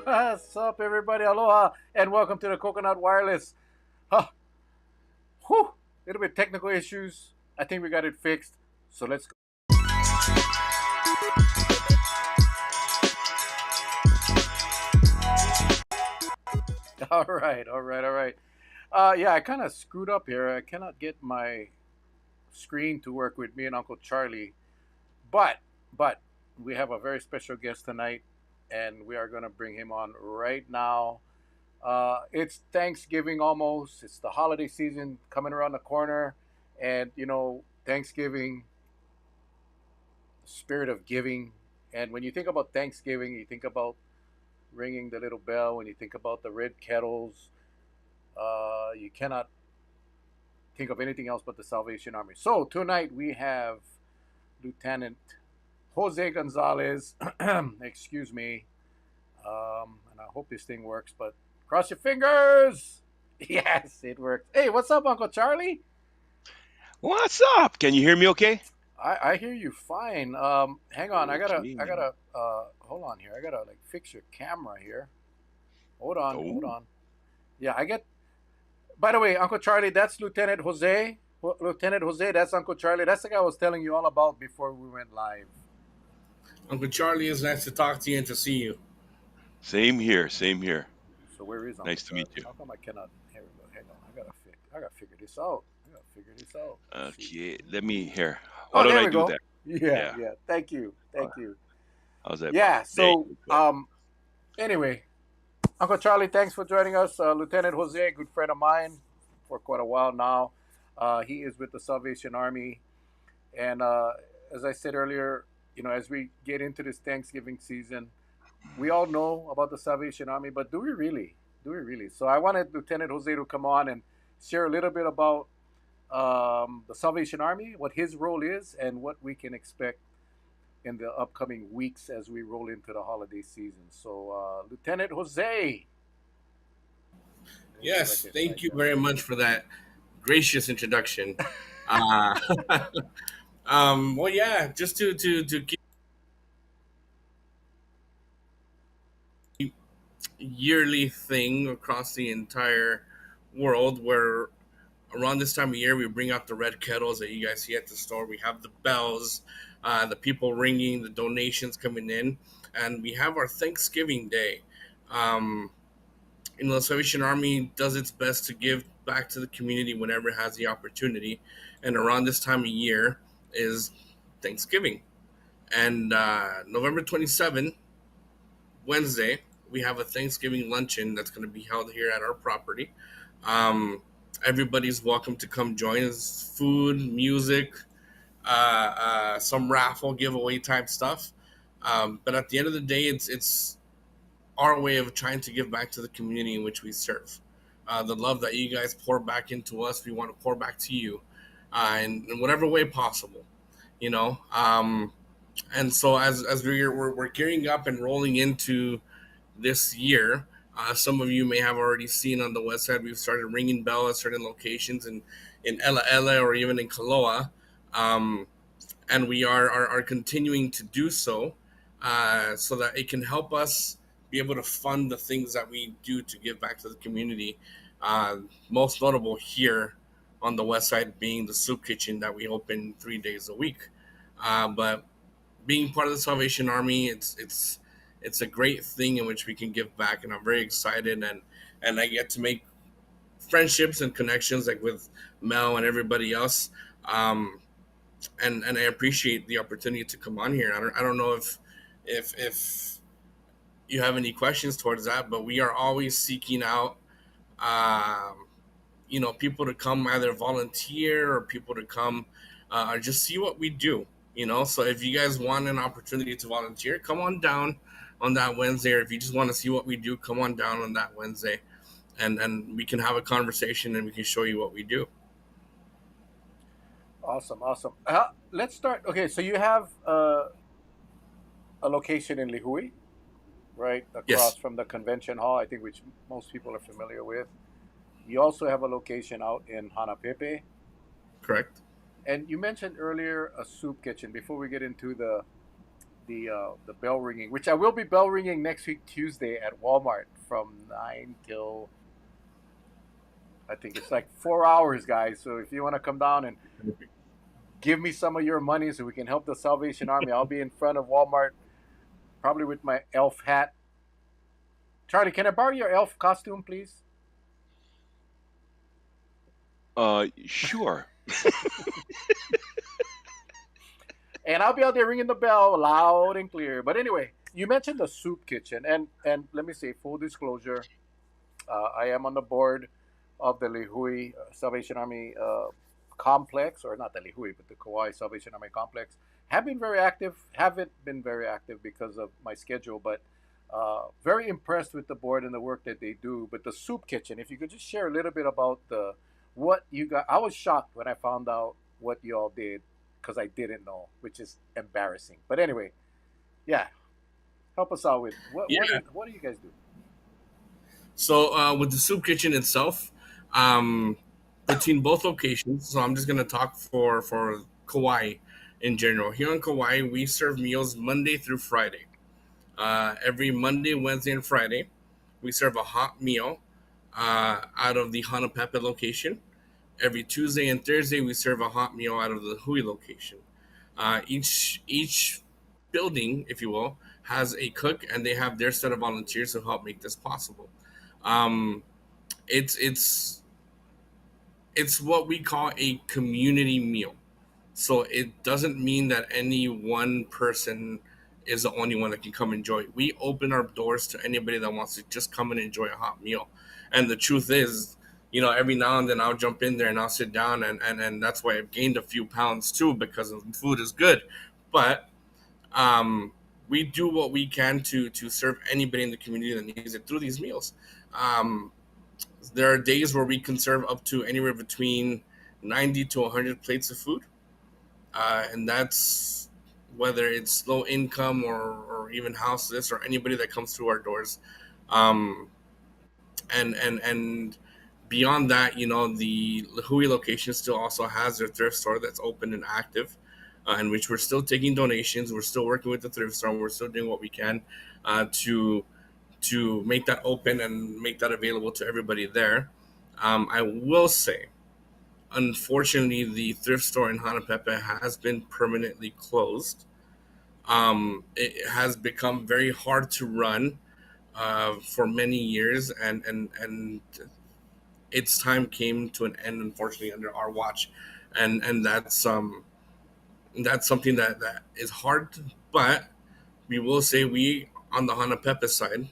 What's up, everybody? Aloha, and welcome to the Coconut Wireless. Huh, whew, little bit technical issues. I think we got it fixed. So let's go. All right, all right, all right. Yeah, I kind of screwed up here. I cannot get my screen to work with me and Uncle Charlie, but but we have a very special guest tonight, and we are gonna bring him on right now. It's Thanksgiving almost. It's the holiday season coming around the corner, and Thanksgiving, spirit of giving. And when you think about Thanksgiving, you think about ringing the little bell. When you think about the red kettles, you cannot think of anything else but the Salvation Army. So tonight we have Lieutenant Jose Gonzalez. Excuse me. And I hope this thing works, but cross your fingers. Yes, it works. Hey, what's up, Uncle Charlie? What's up? Can you hear me okay? I hear you fine. Hang on, I Okay. gotta hold on here. I gotta like fix your camera here. Hold on, hold Oh, on. Yeah, I get. By the way, Uncle Charlie, that's Lieutenant Jose. Lieutenant Jose, that's Uncle Charlie. That's the guy I was telling you all about before we went live. Uncle Charlie, it's nice to talk to you and to see you. same here. Same here. So where is Uncle Nice to meet Charlie? you. How come I cannot? Here we go. Hang on. I gotta figure this out. I gotta figure this out. Shoot. Okay. Let me here. Why Oh, don't there I we do go. that? Yeah, Yeah. yeah. Thank you. Uh, Thank you. How's that, bud? Yeah. There So, you go. anyway, Uncle Charlie, thanks for joining us. Lieutenant Jose, a good friend of mine for quite a while now. He is with the Salvation Army, and as I said earlier, as we get into this Thanksgiving season, we all know about the Salvation Army, but do we really? Do we really? So I wanted Lieutenant Jose to come on and share a little bit about the Salvation Army, what his role is, and what we can expect in the upcoming weeks as we roll into the holiday season. So, Lieutenant Jose, make sure I Yes, get thank like you very much for that gracious introduction. Uh, well, yeah, just to keep yearly thing across the entire world, where around this time of year we bring out the red kettles that you guys see at the store. We have the bells, the people ringing, the donations coming in, and we have our Thanksgiving Day. Um, the Salvation Army does its best to give back to the community whenever it has the opportunity. And around this time of year is Thanksgiving. And November 27th, Wednesday, we have a Thanksgiving luncheon that's going to be held here at our property. Um, Everybody's welcome to come join us. Food, music, some raffle giveaway type stuff. But at the end of the day, it's our way of trying to give back to the community in which we serve. The love that you guys pour back into us, we want to pour back to you, in whatever way possible. You know, and so as we're gearing up and rolling into this year, some of you may have already seen on the website we've started ringing bell at certain locations in Ella Ella or even in Kaloa. Um, and we are continuing to do so, so that it can help us be able to fund the things that we do to give back to the community. Most notable here on the west side being the soup kitchen that we open 3 days a week. But being part of the Salvation Army, it's a great thing in which we can give back, and I'm very excited, and I get to make friendships and connections like with Mel and everybody else. Um, and I appreciate the opportunity to come on here. I don't know if you have any questions towards that, but we are always seeking out, um, people to come either volunteer or people to come, or just see what we do. So if you guys want an opportunity to volunteer, come on down on that Wednesday, or if you just want to see what we do, come on down on that Wednesday, and we can have a conversation and we can show you what we do. awesome, awesome. Let's start. Okay, so you have a location in Lihui, right across Yes, from the convention hall, I think, which most people are familiar with. You also have a location out in Hanapepe, correct. and you mentioned earlier a soup kitchen. Before we get into the bell ringing, which I will be bell ringing next week Tuesday at Walmart from 9 till I think it's like 4 hours, guys. So if you want to come down and give me some of your money so we can help the Salvation Army, I'll be in front of Walmart, probably with my elf hat. Charlie, can I borrow your elf costume, please? Sure. And I'll be out there ringing the bell loud and clear. But anyway, you mentioned the soup kitchen, and let me say full disclosure, I am on the board of the Lihui Salvation Army complex, or not the Lihui, but the Kauai Salvation Army complex. Have been very active. Haven't been very active because of my schedule, but very impressed with the board and the work that they do. But the soup kitchen, if you could just share a little bit about the what you got. I was shocked when I found out what you all did because I didn't know, which is embarrassing. But anyway, yeah, help us out with Yeah. what do you guys do? So with the soup kitchen itself, um, between both locations, so I'm just gonna talk for Kauai in general. Here in Kauai, we serve meals Monday through Friday. Every Monday, Wednesday, and Friday, we serve a hot meal out of the Hanapepe location. Every Tuesday and Thursday, we serve a hot meal out of the Hui location. Each building, if you will, has a cook, and they have their set of volunteers to help make this possible. Um, it's it's it's what we call a community meal. So it doesn't mean that any one person is the only one that can come enjoy it. We open our doors to anybody that wants to just come and enjoy a hot meal. And the truth is, every now and then I'll jump in there and I'll sit down, and that's why I've gained a few pounds too, because the food is good. But um, we do what we can to serve anybody in the community that needs it through these meals. Um, there are days where we can serve up to anywhere between 90 to 100 plates of food, and that's whether it's low income or even houseless or anybody that comes through our doors. Um, and beyond that, the Hui location still also has their thrift store that's open and active, in which we're still taking donations. We're still working with the thrift store. We're still doing what we can to make that open and make that available to everybody there. I will say, unfortunately, the thrift store in Hanapepe has been permanently closed. It has become very hard to run for many years, and its time came to an end, unfortunately, under our watch, and that's something that is hard. But we will say, we on the Hanapepe side,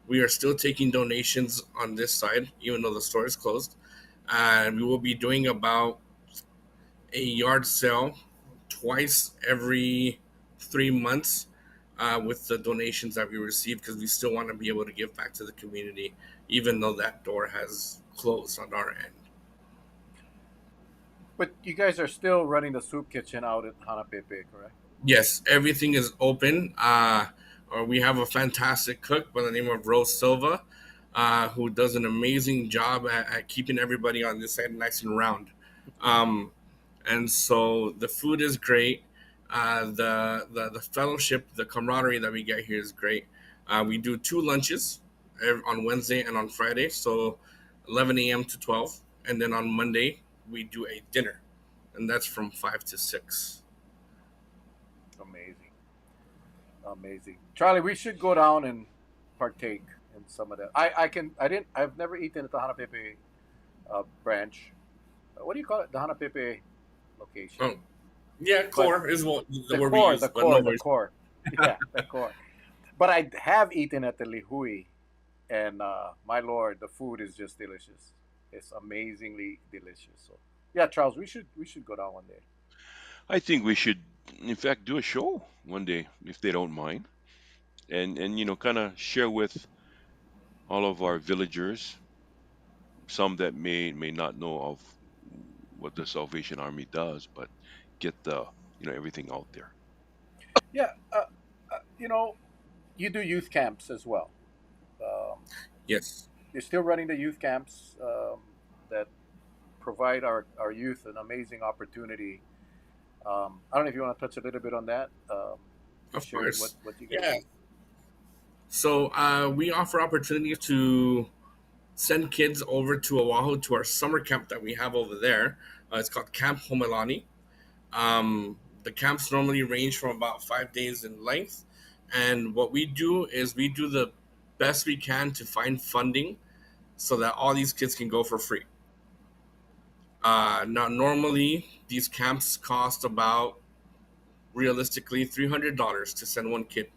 we are still taking donations on this side, even though the store is closed, and we will be doing about a yard sale twice every 3 months, with the donations that we receive, because we still want to be able to give back to the community, even though that door has closed on our end. But you guys are still running the soup kitchen out at Hanapepe, correct? Yes, everything is open. Or we have a fantastic cook by the name of Rose Silva, who does an amazing job at keeping everybody on this side nice and round. Um, and so the food is great. The fellowship, the camaraderie that we get here is great. We do two lunches on Wednesday and on Friday, so 11 a.m. to 12, and then on Monday we do a dinner, and that's from 5 to 6. Amazing, amazing. Charlie, we should go down and partake in some of that. I can. I didn't. I've never eaten at the Hanapepe branch. What do you call it? The Hanapepe location. Oh, yeah, But core is what the the word we core, the use, but no core, the worries. core. Yeah, the core. But I have eaten at the Lihui, and my lord, the food is just delicious. It's amazingly delicious. So, yeah, Charles, we should go down one day. I think we should, in fact, do a show one day if they don't mind, and kind of share with all of our villagers, some that may not know of what the Salvation Army does, but get the everything out there. Yeah, you know, you do youth camps as well. Um, Yes. you're still running the youth camps that provide our youth an amazing opportunity. I don't know if you want to touch a little bit on that. to Of share course. what you guys Yeah. do? So we offer opportunities to send kids over to Oahu to our summer camp that we have over there. It's called Camp Homelani. The camps normally range from about 5 days in length, and what we do is we do the best we can to find funding so that all these kids can go for free. Now, normally these camps cost about realistically $300 to send one kid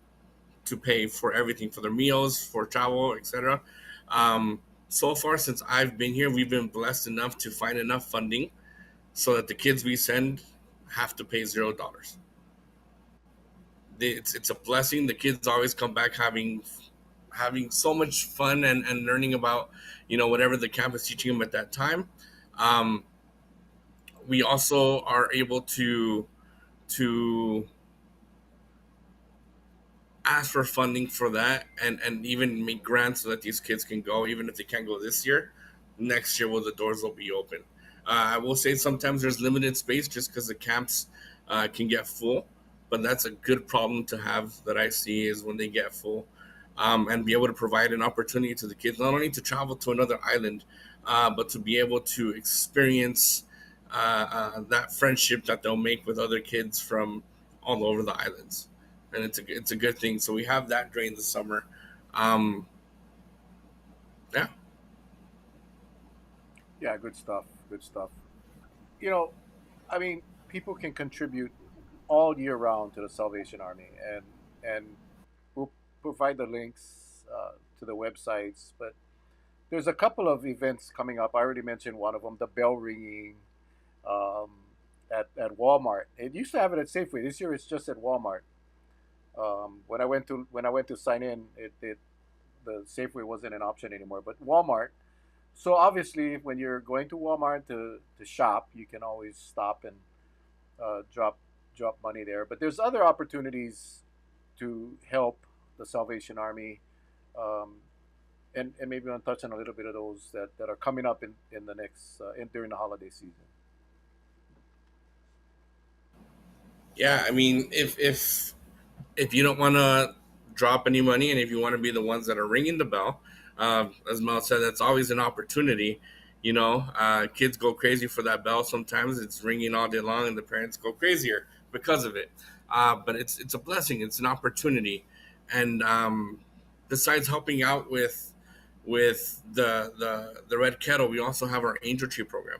to pay for everything for their meals, for travel, etc. Um, so far, since I've been here, we've been blessed enough to find enough funding so that the kids we send have to pay $0. It's a blessing. The kids always come back having so much fun and learning about whatever the camp is teaching them at that time. Um, we also are able to ask for funding for that and even make grants so that these kids can go even if they can't go this year. Next year, the doors will be open. I will say sometimes there's limited space just because the camps can get full, but that's a good problem to have that I see is when they get full, and be able to provide an opportunity to the kids not only to travel to another island, but to be able to experience that friendship that they'll make with other kids from all over the islands, and it's a good thing. So we have that during the summer. Um, yeah, Yeah, good stuff. Good stuff. You know, I mean, people can contribute all year round to the Salvation Army, and we'll provide the links to the websites. But there's a couple of events coming up. I already mentioned one of them, the bell ringing um, at Walmart. It used to have it at Safeway. This year, it's just at Walmart. When I went to sign in, it the Safeway wasn't an option anymore, but Walmart. So obviously, when you're going to Walmart to shop, you can always stop and drop money there. But there's other opportunities to help the Salvation Army, um, and maybe I'll touch on a little bit of those that are coming up in the next during the holiday season. yeah. I mean, if you don't want to drop any money and if you want to be the ones that are ringing the bell, as Mel said, that's always an opportunity. Kids go crazy for that bell. Sometimes it's ringing all day long, and the parents go crazier because of it. But it's a blessing. It's an opportunity, and besides helping out with the red kettle, we also have our angel tree program.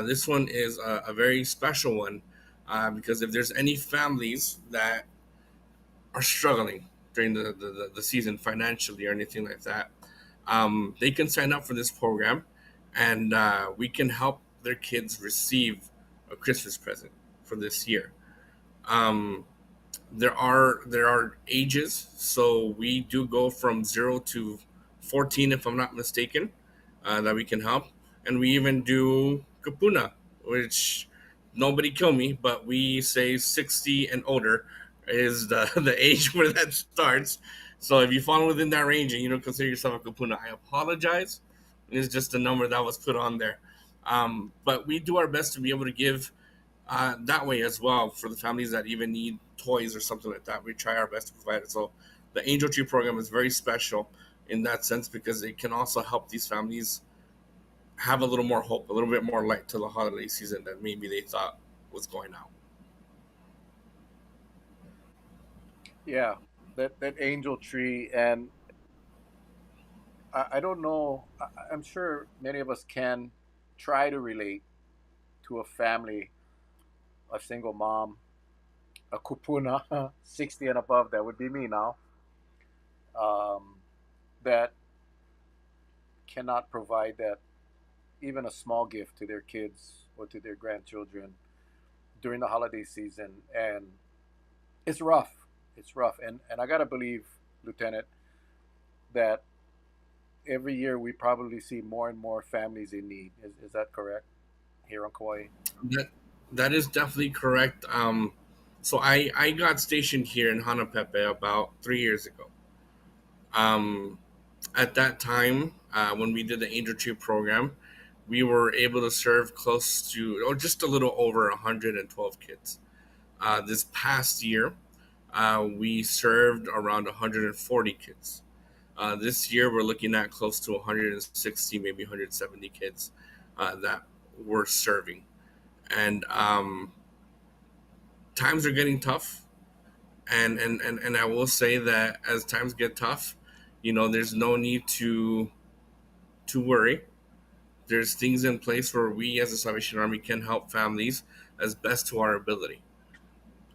This one is a very special one because if there's any families that are struggling during the season financially or anything like that, they can sign up for this program, and we can help their kids receive a Christmas present for this year. Um, there are ages, so we do go from 0 to 14, if I'm not mistaken, that we can help, and we even do kapuna, which nobody kill me, but we say 60 and older is the age where that starts. So if you fall within that range and you don't consider yourself a kapuna, I apologize. It's just a number that was put on there. But we do our best to be able to give that way as well for the families that even need toys or something like that. We try our best to provide it. So the Angel Tree program is very special in that sense because it can also help these families have a little more hope, a little bit more light to the holiday season that maybe they thought was going out. Yeah, that angel tree, and I don't know. I'm sure many of us can try to relate to a family, a single mom, a kupuna, 60 and above. That would be me now. Um, that cannot provide that even a small gift to their kids or to their grandchildren during the holiday season, and it's rough. It's rough, and I gotta believe, Lieutenant, that every year we probably see more and more families in need. Is that correct here on Kauai? That that is definitely correct. So I got stationed here in Hanapepe about 3 years ago. Um, at that time, when we did the Angel Tree program, we were able to serve close to, or just a little over 112 kids. This past year, we served around 140 kids. This year, we're looking at close to 160, maybe 170 kids that we're serving. And times are getting tough. And I will say that as times get tough, there's no need to worry. There's things in place where we as the Salvation Army can help families as best to our ability.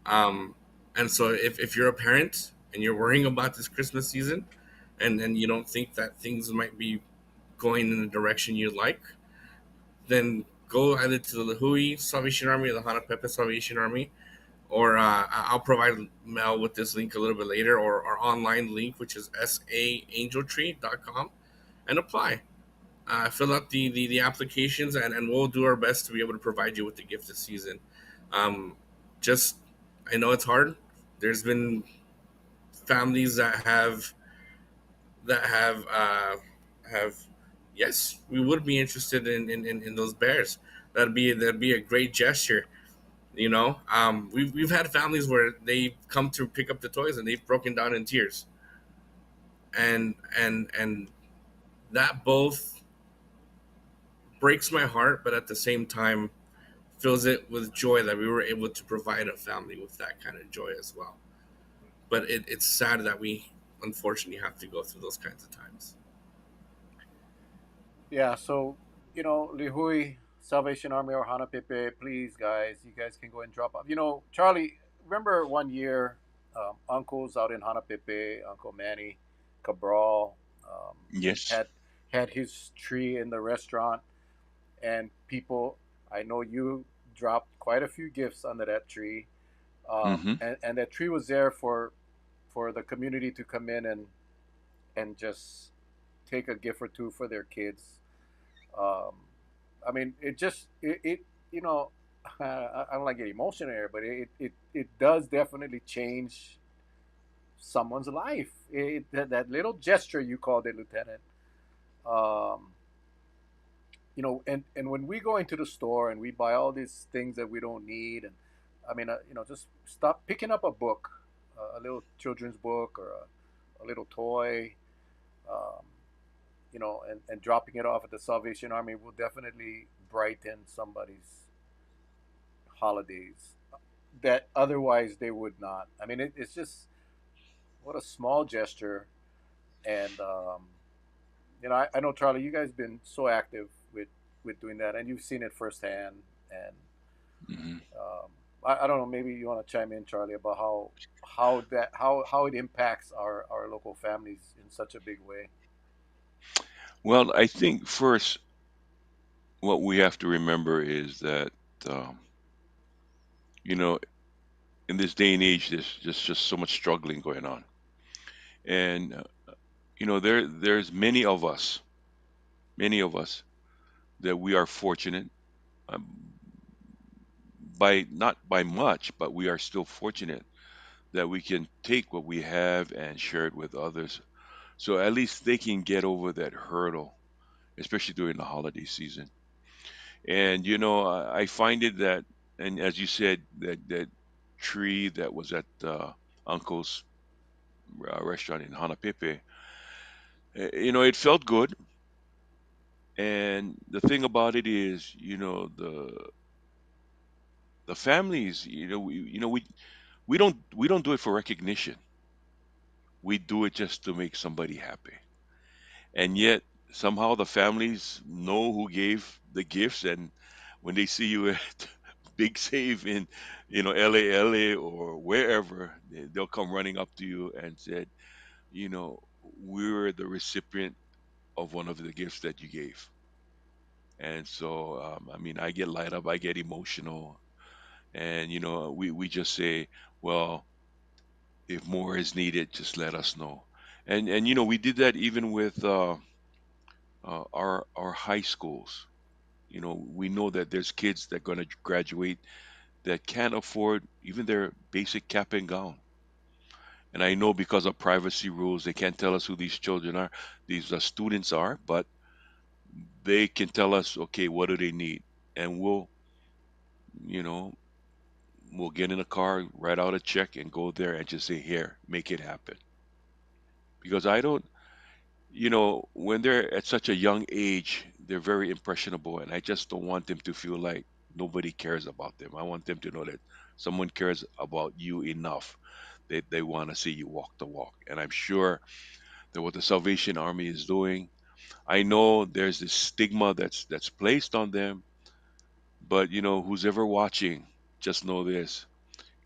Um, and so if you're a parent and you're worrying about this Christmas season and you don't think that things might be going in the direction you'd like, then go either to the Hui Salvation Army or the Hanapepe Salvation Army, or I'll provide Mel with this link a little bit later, or our online link, which is saangeltree.com, and apply. Fill out the applications, and we'll do our best to be able to provide you with the gift this season. Um, just, I know it's hard. There's been families that have yes, we would be interested in those bears. That'd be a great gesture. We've had families where they've come to pick up the toys and they've broken down in tears, and that both breaks my heart, but at the same time fills it with joy that we were able to provide a family with that kind of joy as well. But it's sad that we unfortunately have to go through those kinds of times. Yeah, so Lihui, Salvation Army or Hanapepe, please, guys, you guys can go and drop off. Charlie, remember one year, uncles out in Hanapepe, Uncle Manny Cabral, Yes. had his tree in the restaurant, and people, I know you dropped quite a few gifts under that tree, Mm-hmm. and that tree was there for the community to come in and just take a gift or two for their kids. Um, I mean, it you know, I don't like get emotional here, but it does definitely change someone's life. That little gesture you called it, Lieutenant. Um, and when we go into the store and we buy all these things that we don't need, and I mean, just stop picking up a book, a little children's book or a little toy, um, and dropping it off at the Salvation Army will definitely brighten somebody's holidays that otherwise they would not. I mean, it's just what a small gesture, and I know Charlie, you guys been so active with doing that, and you've seen it firsthand, and Mm-hmm. I don't know, maybe you want to chime in, Charlie, about how it impacts our local families in such a big way. Well, I think first what we have to remember is that um, you know in this day and age there's just so much struggling going on, and there's many of us that we are fortunate, um, by not by much, but we are still fortunate that we can take what we have and share it with others, so at least they can get over that hurdle, especially during the holiday season. And I find it that, and as you said, that tree that was at uncle's restaurant in Hanapepe, it felt good. And the thing about it is, the families, we don't do it for recognition. We do it just to make somebody happy. And yet somehow the families know who gave the gifts, and when they see you at Big Save in LA or wherever, they'll come running up to you and said, we're the recipient of one of the gifts that you gave. And so, I mean, I get light up, I get emotional, and we just say, well, if more is needed, just let us know. And we did that even with our high schools. We know that there's kids that are going to graduate that can't afford even their basic cap and gown. And I know because of privacy rules, they can't tell us who these children are, these students are, but they can tell us, okay, what do they need? And we'll, you know, we'll get in a car, write out a check, and go there and just say, "Here, make it happen." Because I don't, when they're at such a young age, they're very impressionable, and I just don't want them to feel like nobody cares about them. I want them to know that someone cares about you enough that they want to see you walk the walk. And I'm sure that what the Salvation Army is doing, I know there's this stigma that's placed on them, but who's ever watching, just know this: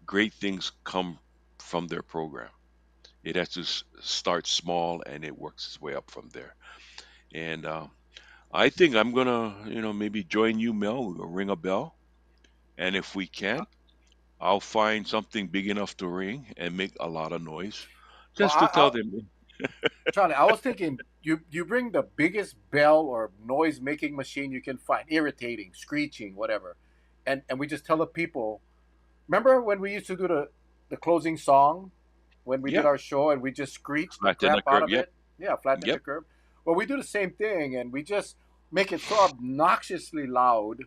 great things come from their program. It has to start small, and it works its way up from there. And I think I'm gonna, maybe join you, Mel. We'll ring a bell, and if we can, I'll find something big enough to ring and make a lot of noise, Well, just to tell them. Charlie, I was thinking you bring the biggest bell or noise making machine you can find, irritating, screeching, whatever, and we just tell the people. Remember when we used to do the closing song when we did Yeah, our show and we just screeched the flatten the crap out curve. of Yep, it? Yeah, flatten the yep. curve. Well, we do the same thing and we just make it so obnoxiously loud,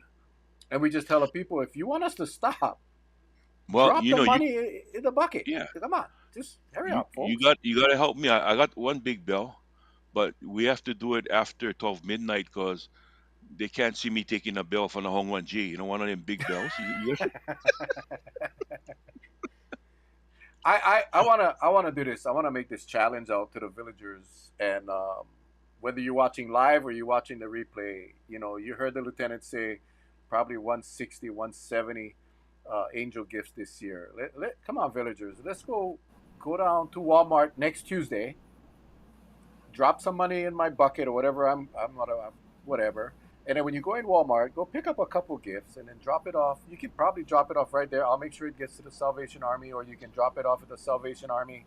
and we just tell the people, if you want us to stop, Well, drop the money in the bucket. yeah, Come on, just hurry you up, you folks. got you got to help me. I got one big bell, but we have to do it after 12 midnight because they can't see me taking a bell from the Hong One G. One of them big bells. I wanna do this. I wanna make this challenge out to the villagers, and whether you're watching live or you're watching the replay, you heard the lieutenant say probably 160, 170 angel gifts this year. Come on, villagers, let's go down to Walmart next Tuesday, drop some money in my bucket or whatever. I'm not a, whatever. And then when you go in Walmart, go pick up a couple gifts and then drop it off. You can probably drop it off right there. I'll make sure it gets to the Salvation Army, or you can drop it off at the Salvation Army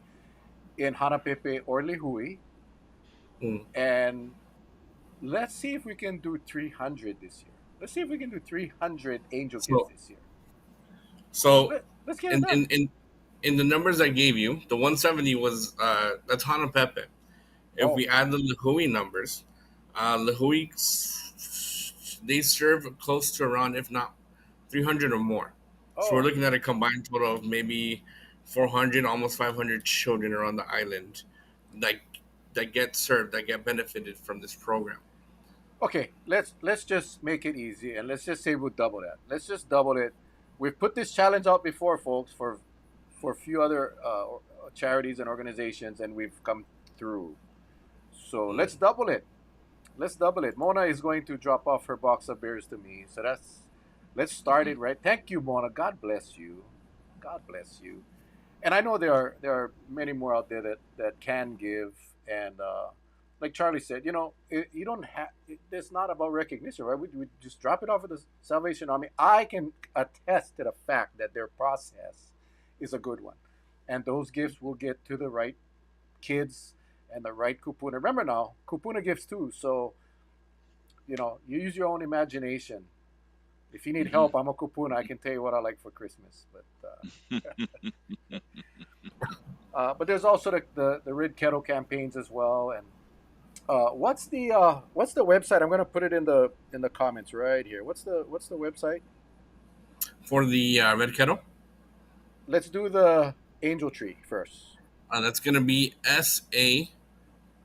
in Hanapepe or Lihui. Mm. And let's see if we can do 300 this year. Let's see if we can do 300 angel gifts So, this year. so Let's get it in, done. in in in the numbers I gave you, the 170 was that's Hana Pepe. If Oh, we add the Lihui numbers, Lihui they serve close to around, if not 300 or more. So we're oh, looking at a combined total of maybe 400, almost 500 children around the island that that get served, that get benefited from this program. okay. Let's just make it easy and let's just say we'll double that. Let's just double it. We've put this challenge out before, folks, for a few other charities and organizations, and we've come through. So let's Mm. double it. Let's double it. Mona is going to drop off her box of beers to me. So let's start Mm-hmm. it right. Thank you, Mona. God bless you. God bless you. And I know there are many more out there that can give, and like Charlie said, you don't have. It's not about recognition, right? We just drop it off at the Salvation Army. I can attest to the fact that their process is a good one, and those gifts will get to the right kids and the right kupuna. Remember now, kupuna gifts too. So you use your own imagination. If you need Hmm. help, I'm a kupuna. I can tell you what I like for Christmas. But there's also the Red Kettle campaigns as well. And what's the website? I'm gonna put it in the comments right here. What's the website? For the Red Kettle, Let's do the Angel Tree first. that's going to be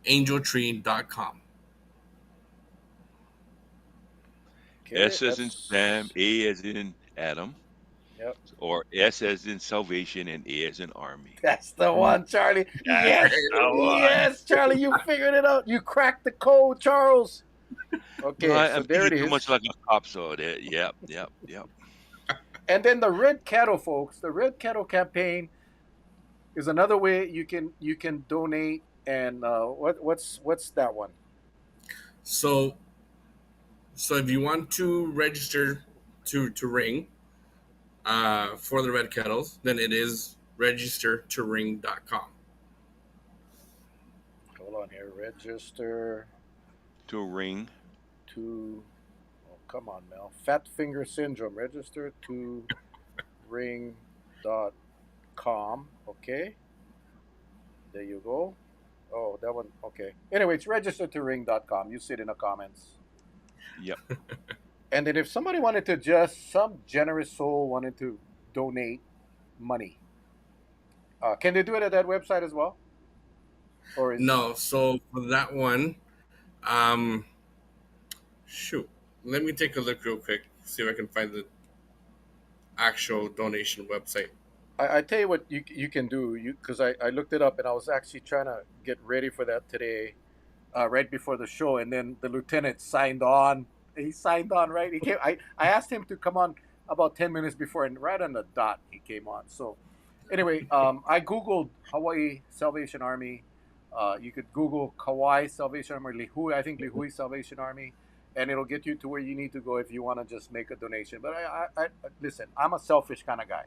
saangeltree.com. Okay, S as in Sam, A as in Adam, yep. or S as in Salvation, and A as in Army. That's the one, Charlie. That's Yes, the one. yes, Charlie. You figured it out. You cracked the code, Charles. Well, Okay, so I'm there thinking it too is. much like a cop, so that, yep, yep, yep. And then the Red Kettle, folks. The Red Kettle campaign is another way you can donate. And what's that one? So, so if you want to register to ring for the Red Kettles, then it is registertoring.com. Hold on here. Register To ring. to. Oh, come on, Mel. Fat finger syndrome. Register to ring.com. Okay, there you go. Oh, that one. Okay. Anyway, it's register to ring.com. You see it in the comments. Yep. And then if somebody wanted to just, some generous soul wanted to donate money. Can they do it at that website as well, or is No, so for that one, um, shoot, let me take a look real quick, see if I can find the actual donation website. I tell you what you can do, you because I looked it up and I was actually trying to get ready for that today, right before the show, and then the lieutenant signed on. He signed on, right? He came. I asked him to come on about 10 minutes before, and right on the dot he came on. So anyway, I googled Hawaii Salvation Army. You could Google Kauai Salvation Army, Lihui. I think Lihui Salvation Army, and it'll get you to where you need to go if you want to just make a donation. But I listen. I'm a selfish kind of guy.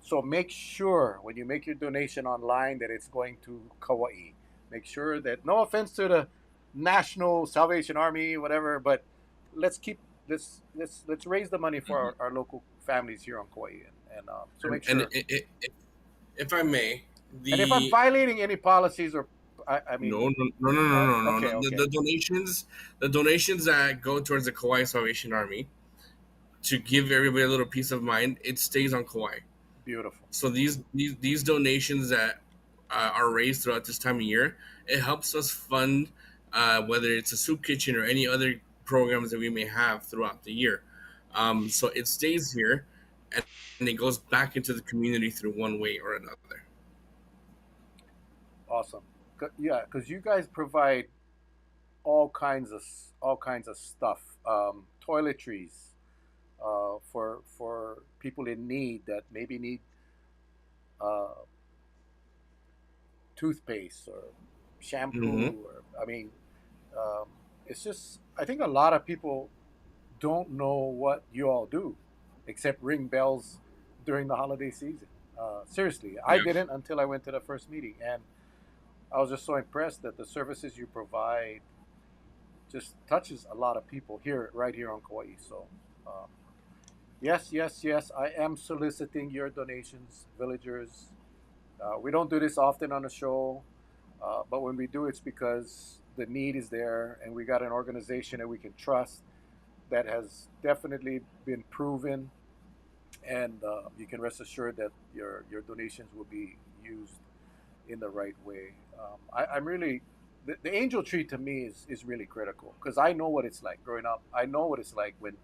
So make sure when you make your donation online that it's going to Kauai. Make sure that no offense to the National Salvation Army, whatever, but let's keep let's raise the money for Mhm. our local families here on Kauai, and so make And sure. if I may, And if I'm the violating any policies or I mean, no, no, no, no, no, no, no. okay, okay, The donations that go towards the Kauai Salvation Army to give everybody a little peace of mind, it stays on Kauai. beautiful, So these donations that are raised throughout this time of year, it helps us fund whether it's a soup kitchen or any other programs that we may have throughout the year. So it stays here, and it goes back into the community through one way or another. awesome. Yeah, because you guys provide all kinds of stuff, toiletries, for people in need that maybe need uh, toothpaste or Mm-hmm. shampoo or I mean, um, it's just I think a lot of people don't know what you all do, except ring bells during the holiday season. Seriously, I Yeah. didn't until I went to the first meeting, and I was just so impressed that the services you provide just touches a lot of people here, right here on Kauai. So, um, yes, yes, yes, I am soliciting your donations, villagers. We don't do this often on the show, but when we do, it's because the need is there, and we got an organization that we can trust that has definitely been proven, and you can rest assured that your donations will be used in the right way. I'm really the angel tree to me is really critical because I know what it's like growing up. I know what it's like when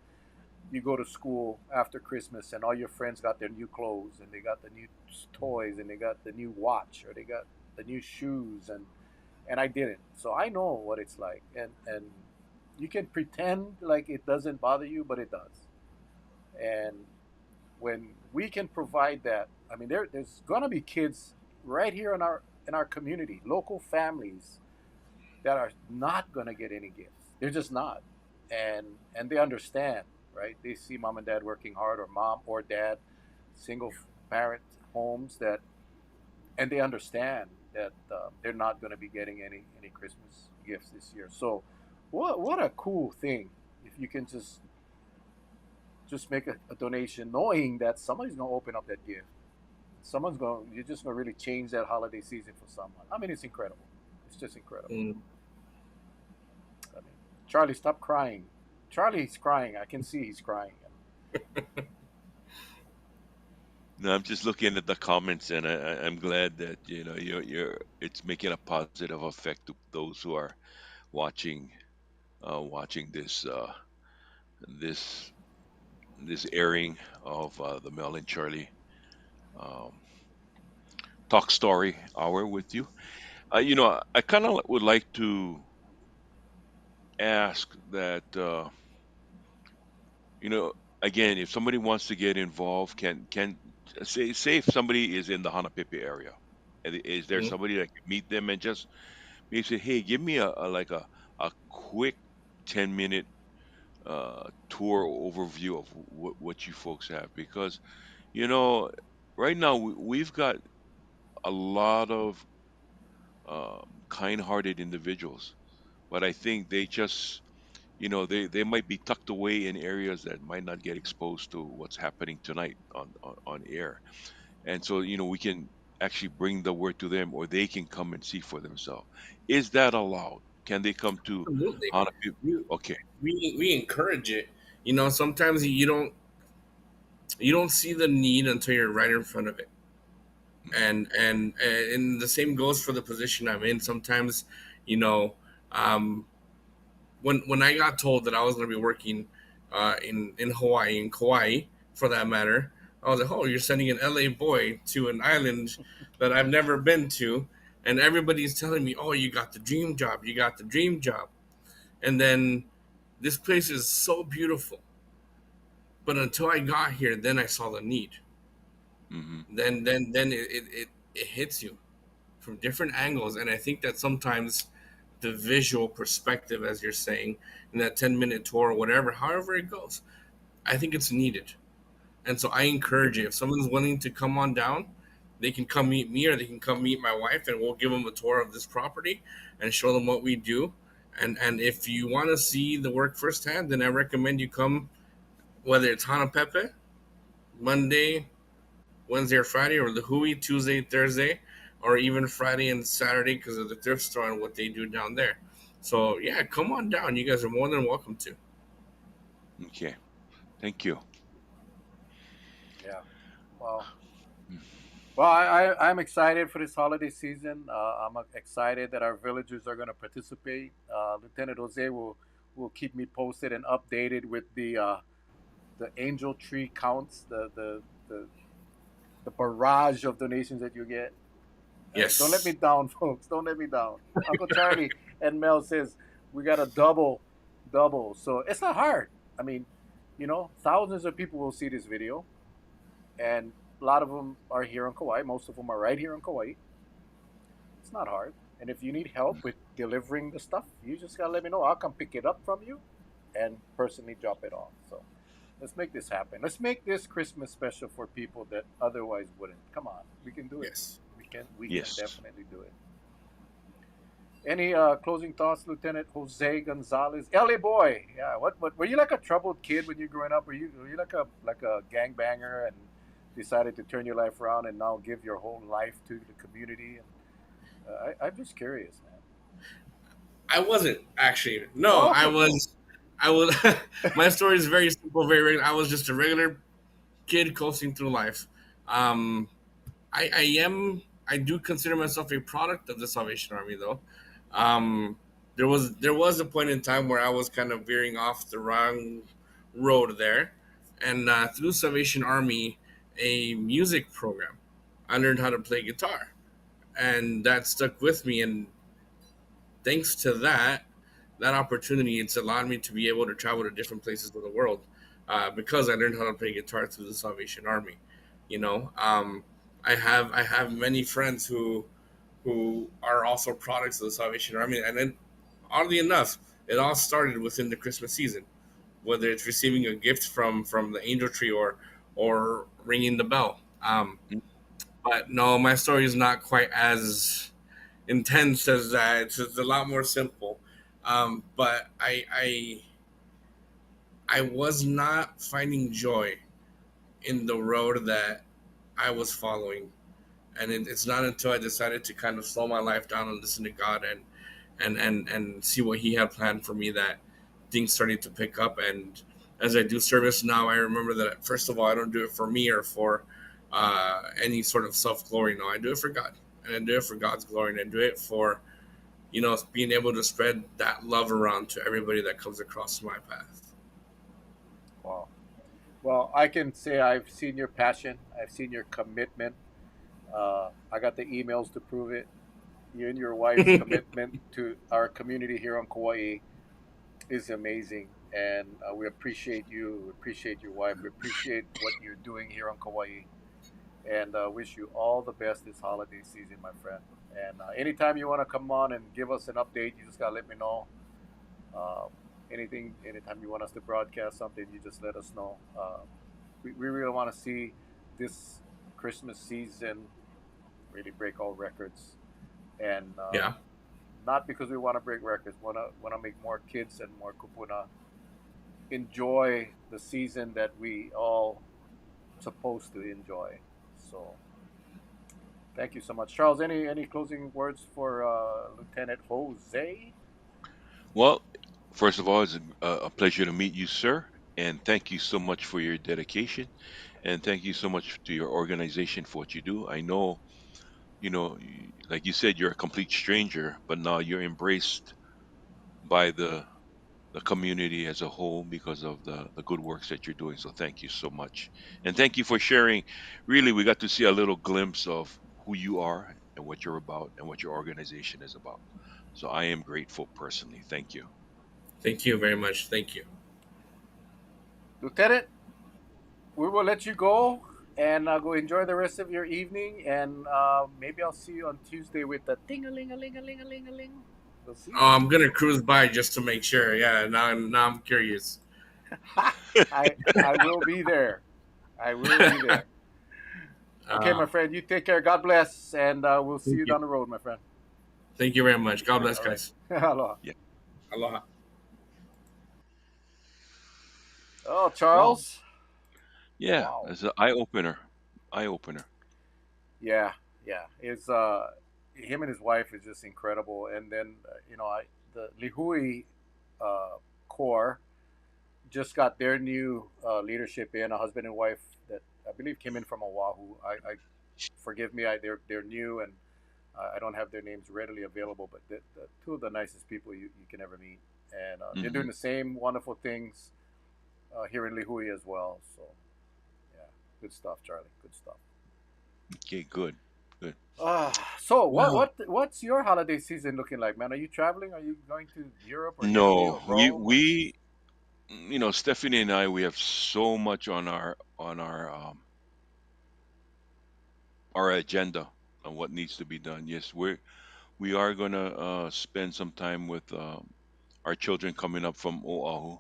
you go to school after Christmas and all your friends got their new clothes and they got the new toys and they got the new watch or they got the new shoes and I didn't. So I know what it's like and you can pretend like it doesn't bother you, but it does. And when we can provide that, I mean there's gonna be kids right here in our community, local families that are not gonna get any gifts. They're just not. And they understand, right? They see mom and dad working hard or mom or dad, single parent homes that and they understand that they're not going to be getting any Christmas gifts this year. So, what a cool thing if you can just make a donation, knowing that somebody's going to open up that gift. Someone's going. You're just going to really change that holiday season for someone. I mean, it's incredible. It's just incredible. Mm. I mean, Charlie, stop crying. Charlie's crying. I can see he's crying. No, I'm just looking at the comments, and I'm glad that you're it's making a positive effect to those who are watching watching this this airing of the Mel and Charlie um, talk story hour with you. I kind of would like to ask that you know again, if somebody wants to get involved, can say if somebody is in the Hanapepe area, is there Mm. somebody that can meet them and just maybe say, hey, give me a quick 10-minute tour overview of what you folks have, because you know right now we've got a lot of kind-hearted individuals, but I think they just they might be tucked away in areas that might not get exposed to what's happening tonight on air, and so we can actually bring the word to them, or they can come and see for themselves. Is that allowed? Can they come to Absolutely. Hana? We, Okay. we encourage it. You know, sometimes you don't. You don't see the need until you're right in front of it. Mm-hmm. And the same goes for the position I'm in. Sometimes, you know, um, when I got told that I was going to be working in Hawaii, in Kauai, for that matter, I was like, "Oh, you're sending an LA boy to an island that I've never been to," and everybody's telling me, "Oh, you got the dream job, you got the dream job," and then this place is so beautiful, but until I got here, then I saw the need. Mm-hmm. Then it hits you from different angles, and I think that sometimes the visual perspective, as you're saying, in that 10-minute tour or whatever, however it goes, I think it's needed. And so I encourage it. If someone's willing to come on down, they can come meet me or they can come meet my wife, and we'll give them a tour of this property and show them what we do. And if you want to see the work firsthand, then I recommend you come, whether it's Hana Pepe, Monday, Wednesday or Friday, or the Hui Tuesday, Thursday, or even Friday and Saturday because of the thrift store and what they do down there. So yeah, come on down. You guys are more than welcome to. Okay. Thank you. Yeah. Well, Mm. I'm excited for this holiday season. I'm excited that our villagers are going to participate. Lieutenant Jose will keep me posted and updated with the angel tree counts, the the barrage of donations that you get. Don't let me Yes. down, folks. Don't let me down. Uncle Charlie and Mel says we got a double. So it's not hard. I mean, thousands of people will see this video, and a lot of them are here in Kauai. Most of them are right here in Kauai. It's not hard. And if you need help with delivering the stuff, you just gotta let me know. I'll come pick it up from you, and personally drop it off. So let's make this happen. Let's make this Christmas special for people that otherwise wouldn't. Come on, we can do it. Yes. We can Yes. definitely do it. Any closing thoughts, Lieutenant Jose Gonzalez, LA boy? Yeah, what were you like a troubled kid when you were growing up? Were you like a gangbanger and decided to turn your life around and now give your whole life to the community? And I'm just curious, man. I wasn't actually. No, Oh, I okay, cool. was. I was. My story is very simple, very regular. I was just a regular kid coasting through life. Um, I am. I do consider myself a product of the Salvation Army, though. Um, there was a point in time where I was kind of veering off the wrong road there, and through Salvation Army, a music program, I learned how to play guitar, and that stuck with me. And thanks to that opportunity, it's allowed me to be able to travel to different places of the world because I learned how to play guitar through the Salvation Army. You know, I have many friends who are also products of the Salvation Army, and then oddly enough, it all started within the Christmas season, whether it's receiving a gift from the angel tree or ringing the bell. But no, my story is not quite as intense as that. It's a lot more simple. But I was not finding joy in the road that I was following, and it's not until I decided to kind of slow my life down and listen to God and see what He had planned for me that things started to pick up. And as I do service now, I remember that first of all, I don't do it for me or for any sort of self glory. No, I do it for God, and I do it for God's glory, and I do it for being able to spread that love around to everybody that comes across my path. Wow. Well, I can say I've seen your passion. I've seen your commitment. I got the emails to prove it. You and your wife's commitment to our community here on Kauai is amazing, and we appreciate you. We appreciate your wife. We appreciate what you're doing here on Kauai, and wish you all the best this holiday season, my friend. And anytime you want to come on and give us an update, you just gotta let me know. Uh, anytime you want us to broadcast something, you just let us know. We really want to see this Christmas season really break all records, and Yeah. not because we want to break records. Want to make more kids and more kupuna enjoy the season that we all supposed to enjoy. So thank you so much, Charles. Any closing words for Lieutenant Jose? Well, first of all, it's a pleasure to meet you, sir, and thank you so much for your dedication And thank you so much to your organization for what you do. I know, like you said, you're a complete stranger, but now you're embraced by the community as a whole because of the good works that you're doing. So thank you so much. And thank you for sharing. Really, we got to see a little glimpse of who you are and what you're about and what your organization is about. So I am grateful personally. Thank you. Thank you very much. Thank you. Lieutenant, we will let you go and go enjoy the rest of your evening. And maybe I'll see you on Tuesday with the ting a ling a ling a ling a ling a ling. We'll see. Oh, I'm gonna cruise by just to make sure. Yeah, now I'm curious. I will be there. I will be there. Okay, uh, my friend. You take care. God bless, and we'll see Thank you you. down the road, my friend. Thank you very much. God bless, All right. guys. Aloha. Yeah. Aloha. Oh, Wow. Charles. Yeah. Wow. It's an eye opener. Eye opener. Yeah, yeah. It's him and his wife is just incredible. And then I the Lihui uh, core just got their new leadership in, a husband and wife that I believe came in from Oahu. I forgive me, they're new and I don't have their names readily available, but the two of the nicest people you can ever meet, and they're Hmm. doing the same wonderful things here in Lihui as well. So yeah, good stuff, Charlie. Good stuff. Okay. Good. Good. So Well, what's your holiday season looking like, man? Are you traveling? Are you going to Europe or Italy no, or we Rome or? we Stephanie and I, we have so much on our agenda on what needs to be done. Yes, we are gonna spend some time with our children coming up from Oahu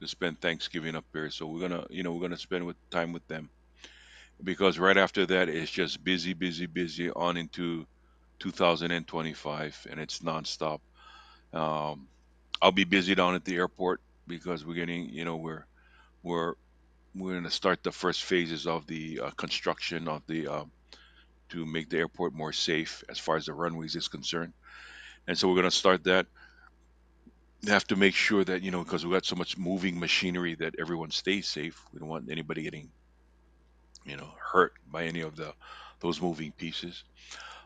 to spend Thanksgiving up here. So we're gonna spend with time with them because right after that it's just busy, busy, busy on into 2025, and it's nonstop. Um, I'll be busy down at the airport because we're getting, we're we're going to start the first phases of the construction of the to make the airport more safe as far as the runways is concerned. And so we're going to start that. We have to make sure that because we got so much moving machinery that everyone stays safe. We don't want anybody getting hurt by any of the those moving pieces.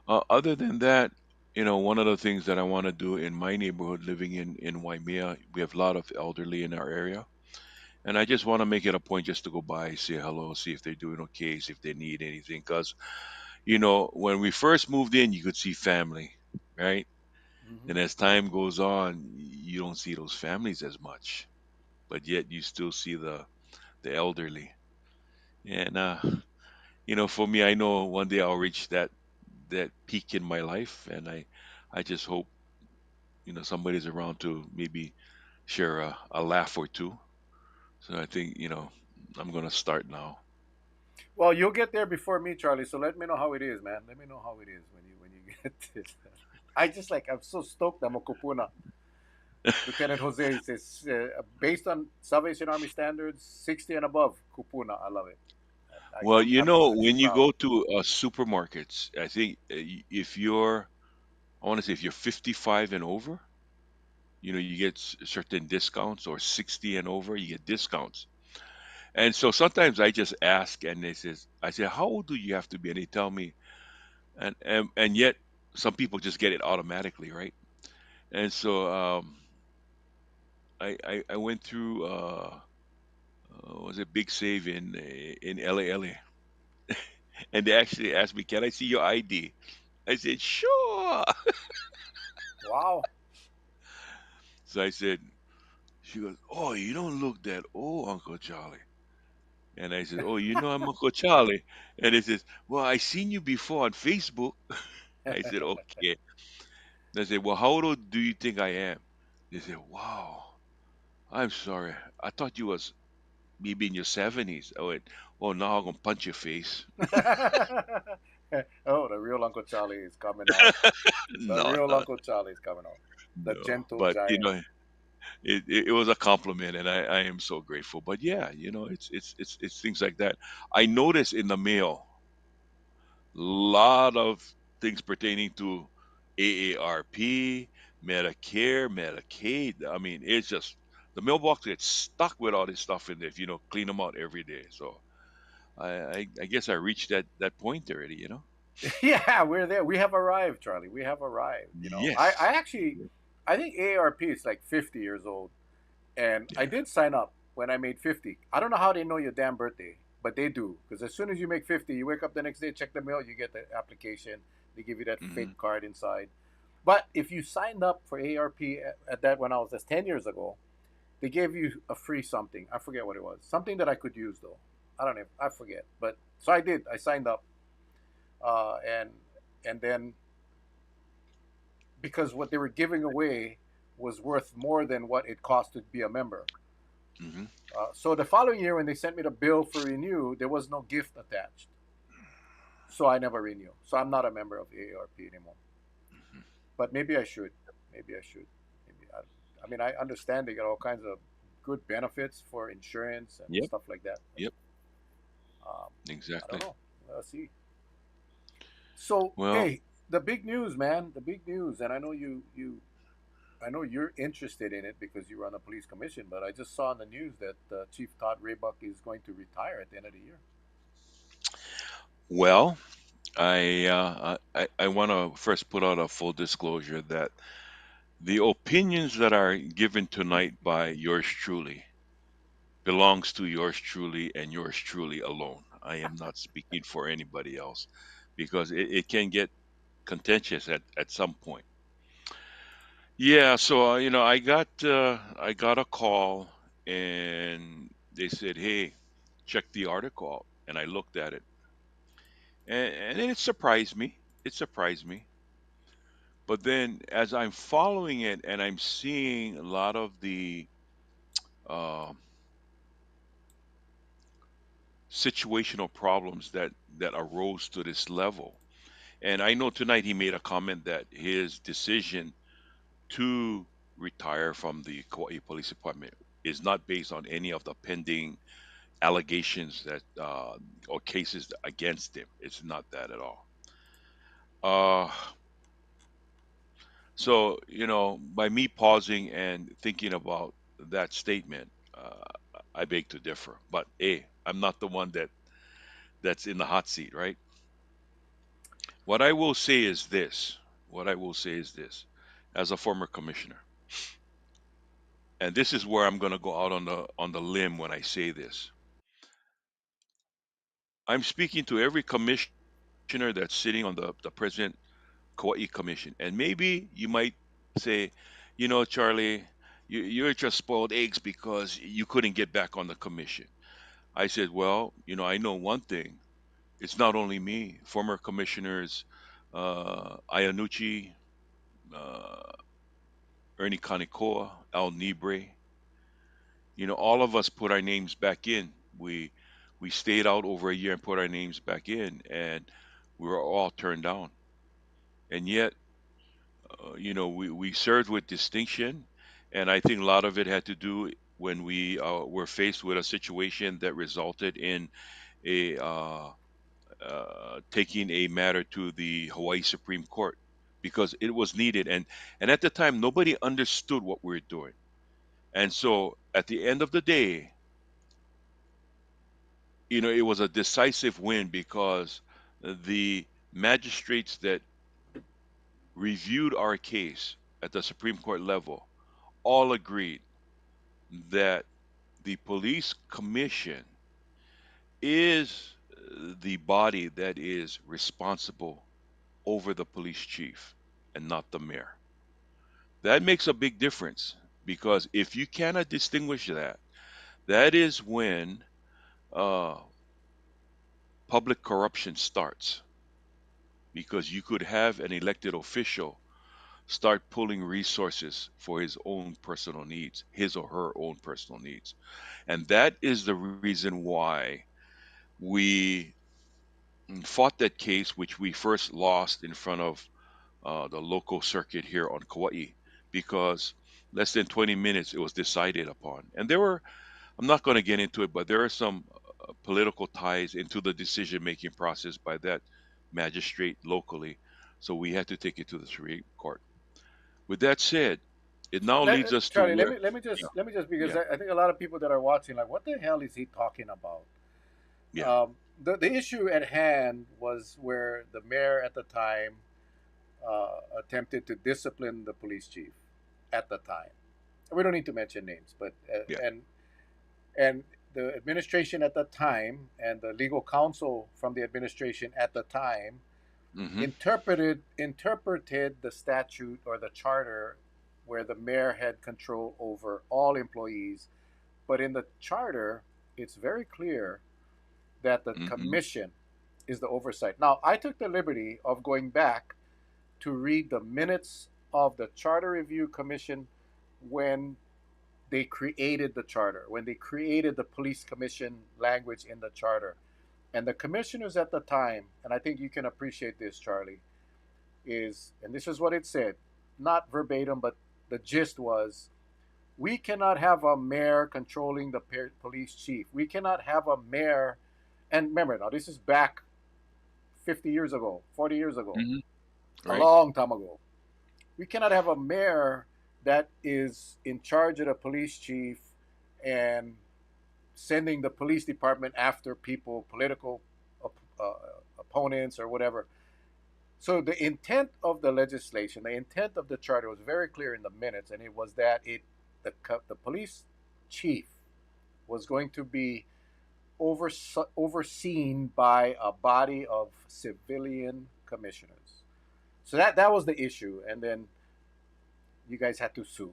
Other than that, one of the things that I want to do in my neighborhood, living in Waimea, we have a lot of elderly in our area. And I just want to make it a point just to go by, say hello, see if they're doing okay, see if they need anything. Because, when we first moved in, you could see family, right? Hmm. And as time goes on, you don't see those families as much, but yet you still see the elderly. And, for me, I know one day I'll reach that peak in my life. And I just hope, somebody's around to maybe share a laugh or two. So I think, I'm going to start now. Well, you'll get there before me, Charlie. So let me know how it is, man. Let me know how it is when you get this. I'm so stoked. I'm a kupuna. Lieutenant Jose says based on Salvation Army standards, 60 and above kupuna. I love it. Well, I'm too when you proud. go to supermarkets, I think if I want to say if you're 55 and over, you get certain discounts, or 60 and over, you get discounts. And so sometimes I just ask, and I say, how old do you have to be? And they tell me, and yet some people just get it automatically, right? And so I went through was a big save in LA, and they actually asked me, can I see your ID? I said, sure. Wow. So I said, she goes, oh, you don't look that old, Uncle Charlie. And I said, oh, I'm Uncle Charlie. And he says, well, I seen you before on Facebook. I said, okay. And I said, well, how old do you think I am? They said, wow, I'm sorry. I thought you was maybe in your 70s. I went, oh, now I'm going to punch your face. Oh, the real Uncle Charlie is coming out. The No, real no, Uncle Charlie is coming out. The no. gentle But, giant. it was a compliment, and I am so grateful. But yeah, it's things like that. I notice in the mail lot of things pertaining to AARP, Medicare, Medicaid. I mean, it's just the mailbox gets stuck with all this stuff in there if you don't clean them out every day. So I guess I reached that point already. Yeah, we're there. We have arrived, Charlie. We have arrived. I Yes. actually, I think AARP is like 50 years old, and I Yeah. did sign up when I made 50. I don't know how they know your damn birthday, but they do, because as soon as you make 50, you wake up the next day, check the mail, you get the application. They give you that Hmm. fake card inside. But if you signed up for AARP at that when I was just 10 years ago, they gave you a free something. I forget what it was. Something that I could use though. I don't know. I forget. But so I did. I signed up, and then because what they were giving away was worth more than what it cost to be a member. Hmm. So the following year, when they sent me the bill for renew, there was no gift attached. So I never renew. So I'm not a member of AARP anymore. Hmm. But maybe I should. Maybe I should. Maybe I mean, I understand they got all kinds of good benefits for insurance and Yep. stuff like that. But, Yep. um, I don't Exactly. know. Let's see. So Well, hey, the big news, man. The big news, and I know I know you're interested in it because you run a police commission. But I just saw in the news that Chief Todd Raybuck is going to retire at the end of the year. well, I want to first put out a full disclosure that the opinions that are given tonight by yours truly belongs to yours truly and yours truly alone. I am not speaking for anybody else because it can get contentious at some point. Yeah, so I got a call and they said, "Hey, check the article out." And I looked at it, and it surprised me. It surprised me. But then, as I'm following it, and I'm seeing a lot of the uh, situational problems that arose to this level, and I know tonight he made a comment that his decision to retire from the Kauai Police Department is not based on any of the pending allegations that or cases against him. It's not that at all. Uh, so by me pausing and thinking about that statement, I beg to differ. But hey, I'm not the one that's in the hot seat, right? What I will say is this. What I will say is this, as a former commissioner, and this is where I'm going to go out on the limb when I say this. I'm speaking to every commissioner that's sitting on the present Kauai Commission. And maybe you might say, Charlie, you're just spoiled eggs because you couldn't get back on the commission. I said, well, I know one thing. It's not only me, former commissioners, Iannucci, uh, Ernie Kanikoa, Al Nibre, all of us put our names back in. We stayed out over a year and put our names back in, and we were all turned down. And yet, we served with distinction, and I think a lot of it had to do when we were faced with a situation that resulted in a taking a matter to the Hawaii Supreme Court because it was needed, and at the time nobody understood what we were doing, and so at the end of the day, it was a decisive win because the magistrates that reviewed our case at the Supreme Court level all agreed that the police commission is the body that is responsible over the police chief and not the mayor. That makes a big difference because if you cannot distinguish that, that is when uh, public corruption starts because you could have an elected official start pulling resources for his own personal needs, his or her own personal needs. And that is the reason why we fought that case, which we first lost in front of the local circuit here on Kauai, because less than 20 minutes it was decided upon. And there were, I'm not going to get into it, but there are some political ties into the decision making process by that magistrate locally. So we had to take it to the Supreme Court. With that said, it now leads us to Charlie, where, yeah, let me just because yeah, I think a lot of people that are watching like, what the hell is he talking about? yeah. the issue at hand was where the mayor at the time attempted to discipline the police chief at the time. We don't need to mention names, but Yeah. and the administration at the time and the legal counsel from the administration at the time Mm-hmm. interpreted the statute or the charter where the mayor had control over all employees. But in the charter, it's very clear that the Mm-hmm. commission is the oversight. Now, I took the liberty of going back to read the minutes of the Charter Review Commission when they created the charter, when they created the police commission language in the charter. And the commissioners at the time, and I think you can appreciate this, Charlie, is, and this is what it said, not verbatim, but the gist was, we cannot have a mayor controlling the police chief. We cannot have a mayor, and remember now, this is back 50 years ago, 40 years ago, Mm-hmm. a Right. long time ago. We cannot have a mayor that is in charge of the police chief and sending the police department after people, political uh, opponents or whatever. So the intent of the legislation, the intent of the charter was very clear in the minutes, and it was that the police chief was going to be overseen by a body of civilian commissioners. So that was the issue, and then you guys had to sue.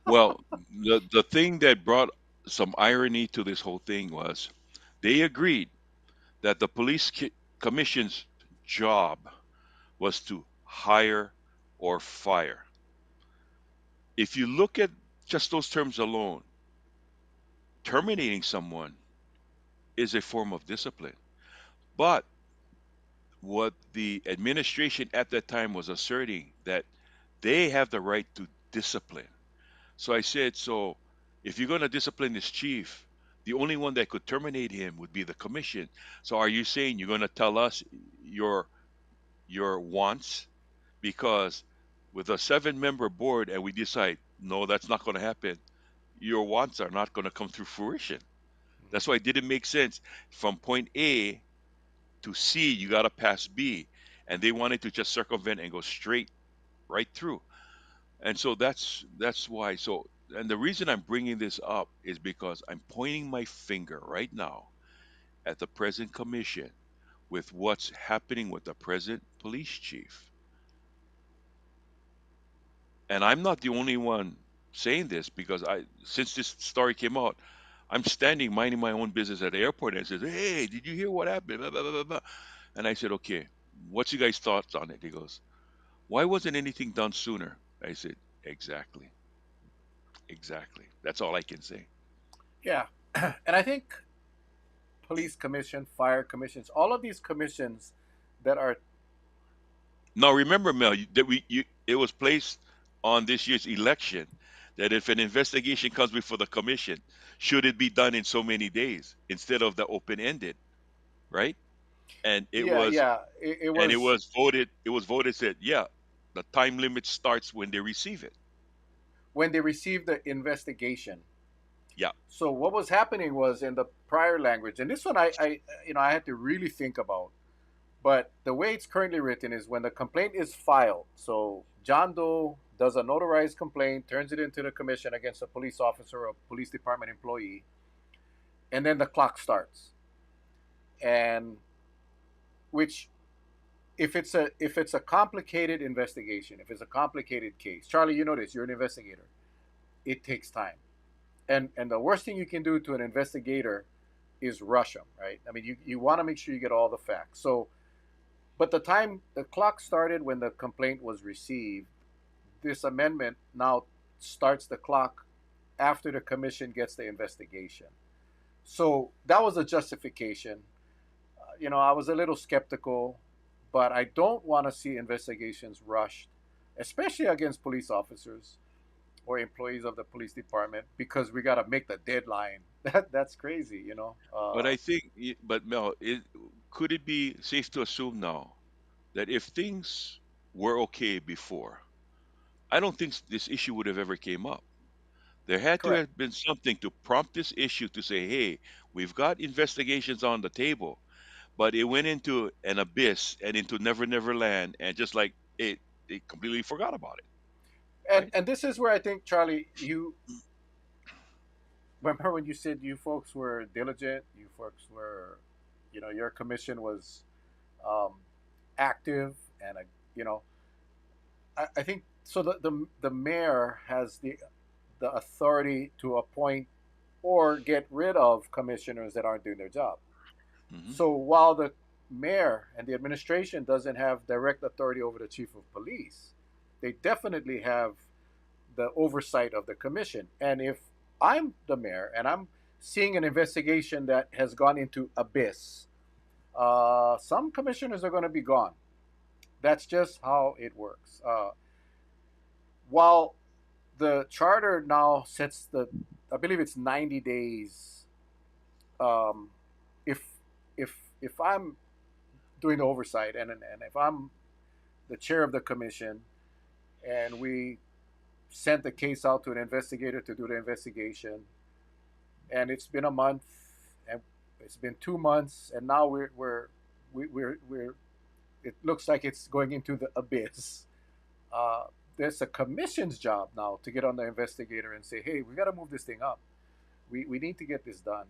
Well, the thing that brought some irony to this whole thing was they agreed that the commission's job was to hire or fire. If you look at just those terms alone, terminating someone is a form of discipline. But what the administration at that time was asserting that they have the right to discipline. So I said, so if you're going to discipline this chief, the only one that could terminate him would be the commission. So are you saying you're going to tell us your your wants? Because with a seven-member board and we decide no, that's not going to happen, your wants are not going to come through fruition. That's why it didn't make sense. From point A to C, you got to pass B, and they wanted to just circumvent and go straight right through. And so that's why. So, and the reason I'm bringing this up is because I'm pointing my finger right now at the present commission with what's happening with the present police chief. And I'm not the only one saying this because since this story came out, I'm standing minding my own business at the airport and it says, "Hey, did you hear what happened?" Blah, blah, blah, blah, blah. And I said, "Okay, what's you guys' thoughts on it?" He goes, "Why wasn't anything done sooner?" I said, "Exactly, exactly. That's all I can say." Yeah, and I think police commission, fire commissions, all of these commissions that are, Now remember, Mel, it was placed on this year's election that if an investigation comes before the commission, should it be done in so many days instead of the open ended, right? And it yeah, was yeah, it and it was was voted. It was voted said, yeah, the time limit starts when they receive it. when they received the investigation. Yeah. So what was happening was in the prior language, and this one I had to really think about. But the way it's currently written is when the complaint is filed. So John Doe does a notarized complaint, turns it into the commission against a police officer or a police department employee, and then the clock starts. And which, if it's a complicated investigation, if it's a complicated case, Charlie, you know this, you're an investigator. It takes time, and the worst thing you can do to an investigator is rush them, right? I mean, you want to make sure you get all the facts. So, but the clock started when the complaint was received. This amendment now starts the clock after the commission gets the investigation. So that was a justification. I was a little skeptical, but I don't want to see investigations rushed, especially against police officers or employees of the police department, because we got to make the deadline. That's crazy. But I think, but Mel, could it be safe to assume now that if things were okay before, I don't think this issue would have ever came up. There had to Correct. have been something to prompt this issue to say, hey, we've got investigations on the table, but it went into an abyss and into Never Never Land, and just like it completely forgot about it, And right? this is where I think, Charlie, you remember when you said you folks were diligent, you folks were, your commission was um, active, and you know, I think so. The mayor has the authority to appoint or get rid of commissioners that aren't doing their job. Hmm. So while the mayor and the administration doesn't have direct authority over the chief of police, they definitely have the oversight of the commission. And if I'm the mayor and I'm seeing an investigation that has gone into abyss, some commissioners are going to be gone. That's just how it works. While the charter now sets I believe it's 90 days. Um, if if I'm doing the oversight, and if I'm the chair of the commission, and we sent the case out to an investigator to do the investigation, and it's been a month, and it's been 2 months, and now we're it looks like it's going into the abyss. Uh, there's a commission's job now to get on the investigator and say, hey, we got to move this thing up. We need to get this done,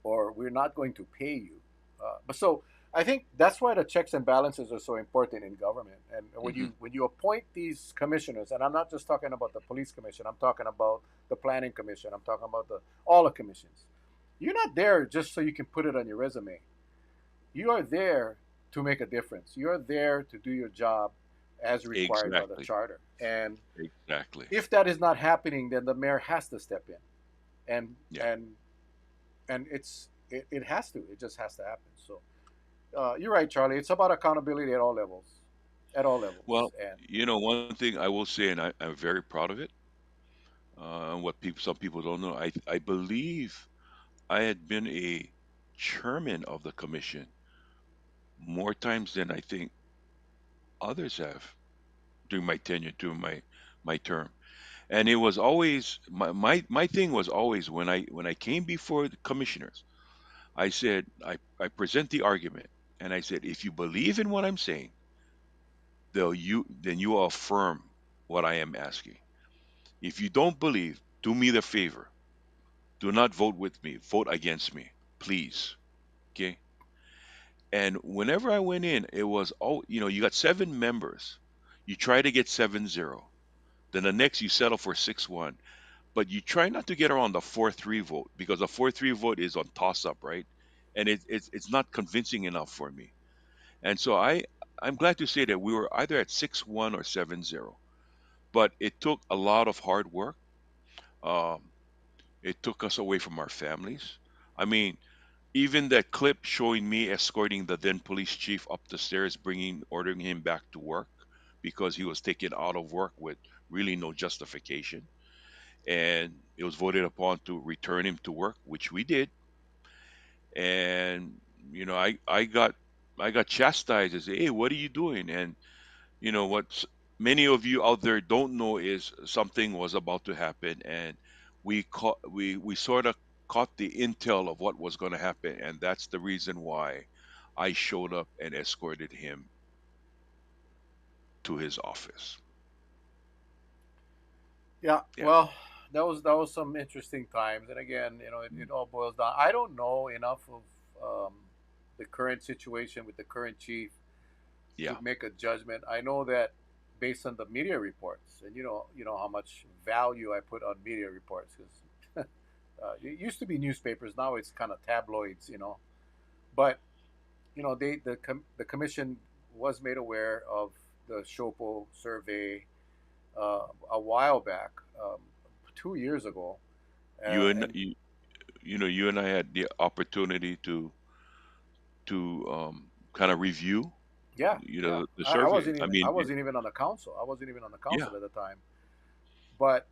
or we're not going to pay you. But so I think that's why the checks and balances are so important in government. And when Hmm. you appoint these commissioners, and I'm not just talking about the police commission, I'm talking about the planning commission, I'm talking about the all the commissions. You're not there just so you can put it on your resume. You are there to make a difference. You're there to do your job as required by the Exactly. charter. And Exactly. if that is not happening, then the mayor has to step in, and Yeah. it has to. It just has to happen. So you're right, Charlie. It's about accountability at all levels, at all levels. Well, And one thing I will say, and I'm very proud of it. What some people don't know, I believe I had been a chairman of the commission more times than I think others have during my tenure, during my term. And it was always my thing was always when I came before the commissioners, I said I present the argument, and I said, if you believe in what I'm saying, then you will affirm what I am asking. If you don't believe, do me the favor. Do not vote with me. Vote against me, please. Okay. And whenever I went in, it was, oh, you got 7 members. You try to get 7-0. Then the next you settle for 6-1. But you try not to get around the 4-3 vote, because a 4-3 vote is on toss up, right? And it's not convincing enough for me. And so I'm glad to say that we were either at 6-1 or 7-0. But it took a lot of hard work. Um, it took us away from our families. I mean, even that clip showing me escorting the then police chief up the stairs, ordering him back to work because he was taken out of work with really no justification, and it was voted upon to return him to work, which we did. And I got chastised as, hey, what are you doing? And what many of you out there don't know is something was about to happen, and we sort of caught the intel of what was going to happen, and that's the reason why I showed up and escorted him to his office. yeah, Yeah. well, that was some interesting times. And again, Mm. it all boils down. I don't know enough of the current situation with the current chief to Yeah. make a judgment. I know that based on the media reports, and you know how much value I put on media reports, because it used to be newspapers, now it's kind of tabloids. But the commission was made aware of the Shopo survey a while back, 2 years ago, you and and you, you and I had the opportunity to kind of review yeah, yeah, the I survey. wasn't I even I mean, wasn't even on the council. I wasn't even on the yeah. council at the time. But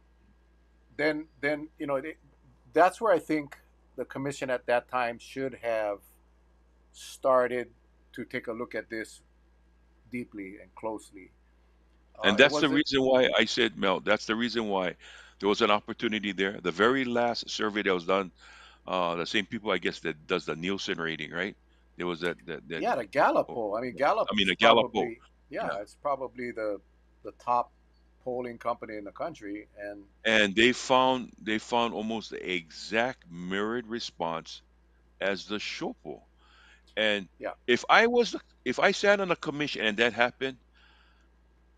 then that's where I think the commission at that time should have started to take a look at this deeply and closely. And It that's the wasn't. reason why I said, Mel, that's the reason why There was an opportunity there. The very last survey that was done, the same people, I guess, that does the Nielsen rating, right? There was that Yeah, the Gallup oh, poll. I mean, Gallup I mean, is a Gallup poll. probably, yeah, Yeah. it's probably the top polling company in the country, and And they found almost the exact mirrored response as the show poll. And yeah. if I sat on a commission and that happened,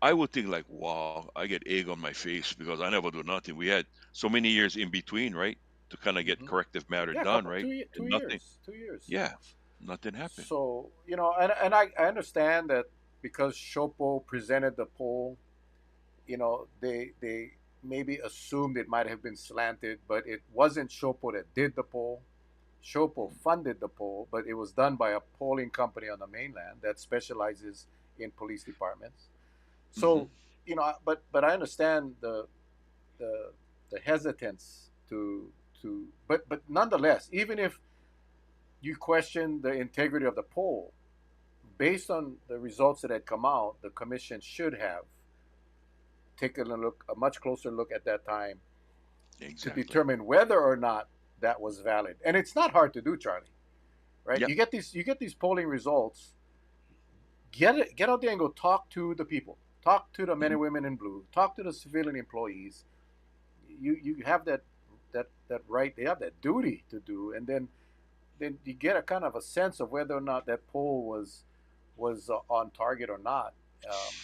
I would think like, wow, I get egg on my face because I never do nothing. We had so many years in between, right, to kind of get Hmm. corrective matter Yeah, a done, couple right? two And nothing. years, 2 years. Yeah, nothing happened. So and I understand that because Shopo presented the poll, they maybe assumed it might have been slanted, but it wasn't Shopo that did the poll. Shopo funded the poll, but it was done by a polling company on the mainland that specializes in police departments. Hmm. So, but I understand the the hesitance but nonetheless, even if you question the integrity of the poll, based on the results that had come out, the commission should have taken a much closer look at that time to Exactly. determine whether or not that was valid. And it's not hard to do, Charlie. Right? Yep. You get these polling results. Get out there and go talk to the people. Talk to the men Hmm. and women in blue. Talk to the civilian employees. You have that right. They have that duty to do, and then you get a kind of a sense of whether or not that poll was on target or not.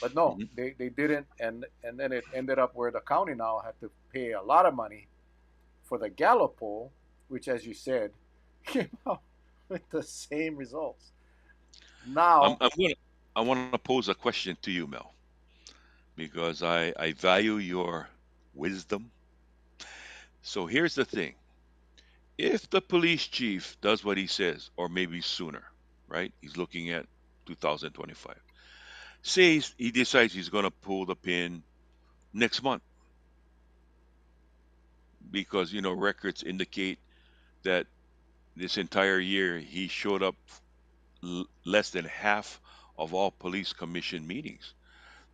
But no, Hmm. they didn't, and then it ended up where the county now had to pay a lot of money for the Gallup poll, which, as you said, came out with the same results. I'm, Now, I'm gonna I want to pose a question to you, Mel, because I value your wisdom. So here's the thing: if the police chief does what he says, or maybe sooner, right? He's looking at 2025. Says he decides he's going to pull the pin next month because records indicate that this entire year he showed up less than half of all police commission meetings.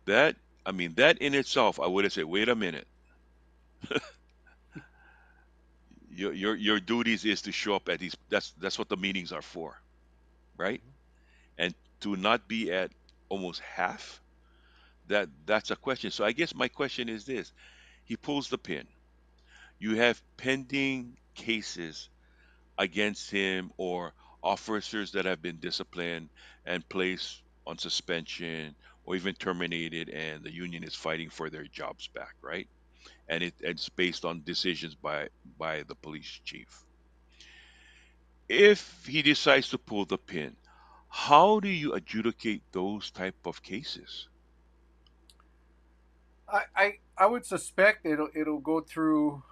That I mean that in itself, I would have said, wait a minute, your duties is to show up at these. That's what the meetings are for, right? And to not be at almost half, that's a question. So I guess my question is this: he pulls the pin. You have pending cases against him or officers that have been disciplined and placed on suspension or even terminated, and the union is fighting for their jobs back, right? And it's based on decisions by the police chief. If he decides to pull the pin, how do you adjudicate those type of cases? I would suspect it'll go through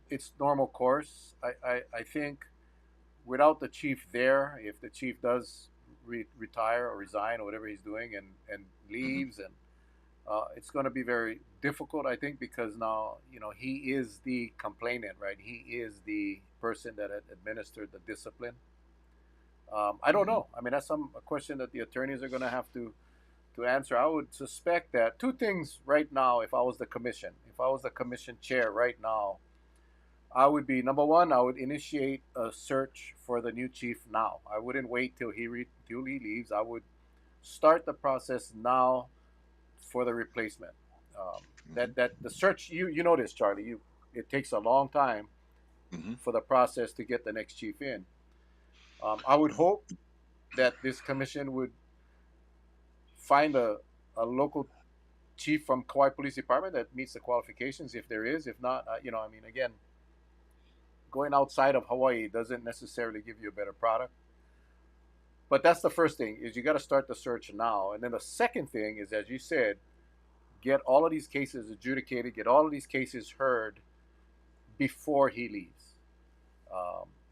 its normal course. I think without the chief there, if the chief does retire or resign or whatever he's doing and Hmm. leaves, and it's going to be very difficult, I think, because now he is the complainant, right? He is the person that had administered the discipline. I don't Hmm. know. I mean, that's a question that the attorneys are going to have to answer. I would suspect that two things right now. If I was the commission chair right now, I would be number one. I would initiate a search for the new chief now. I wouldn't wait till he leaves. I would start the process now for the replacement. Hmm. That the search, you know this, Charlie. It takes a long time Hmm. for the process to get the next chief in. I would hope that this commission would find a local chief from Kauai Police Department that meets the qualifications, if there is. If not, I mean, again, going outside of Hawaii doesn't necessarily give you a better product. But that's the first thing is you got to start the search now, and then the second thing is, as you said, get all of these cases adjudicated, get all of these cases heard before he leaves,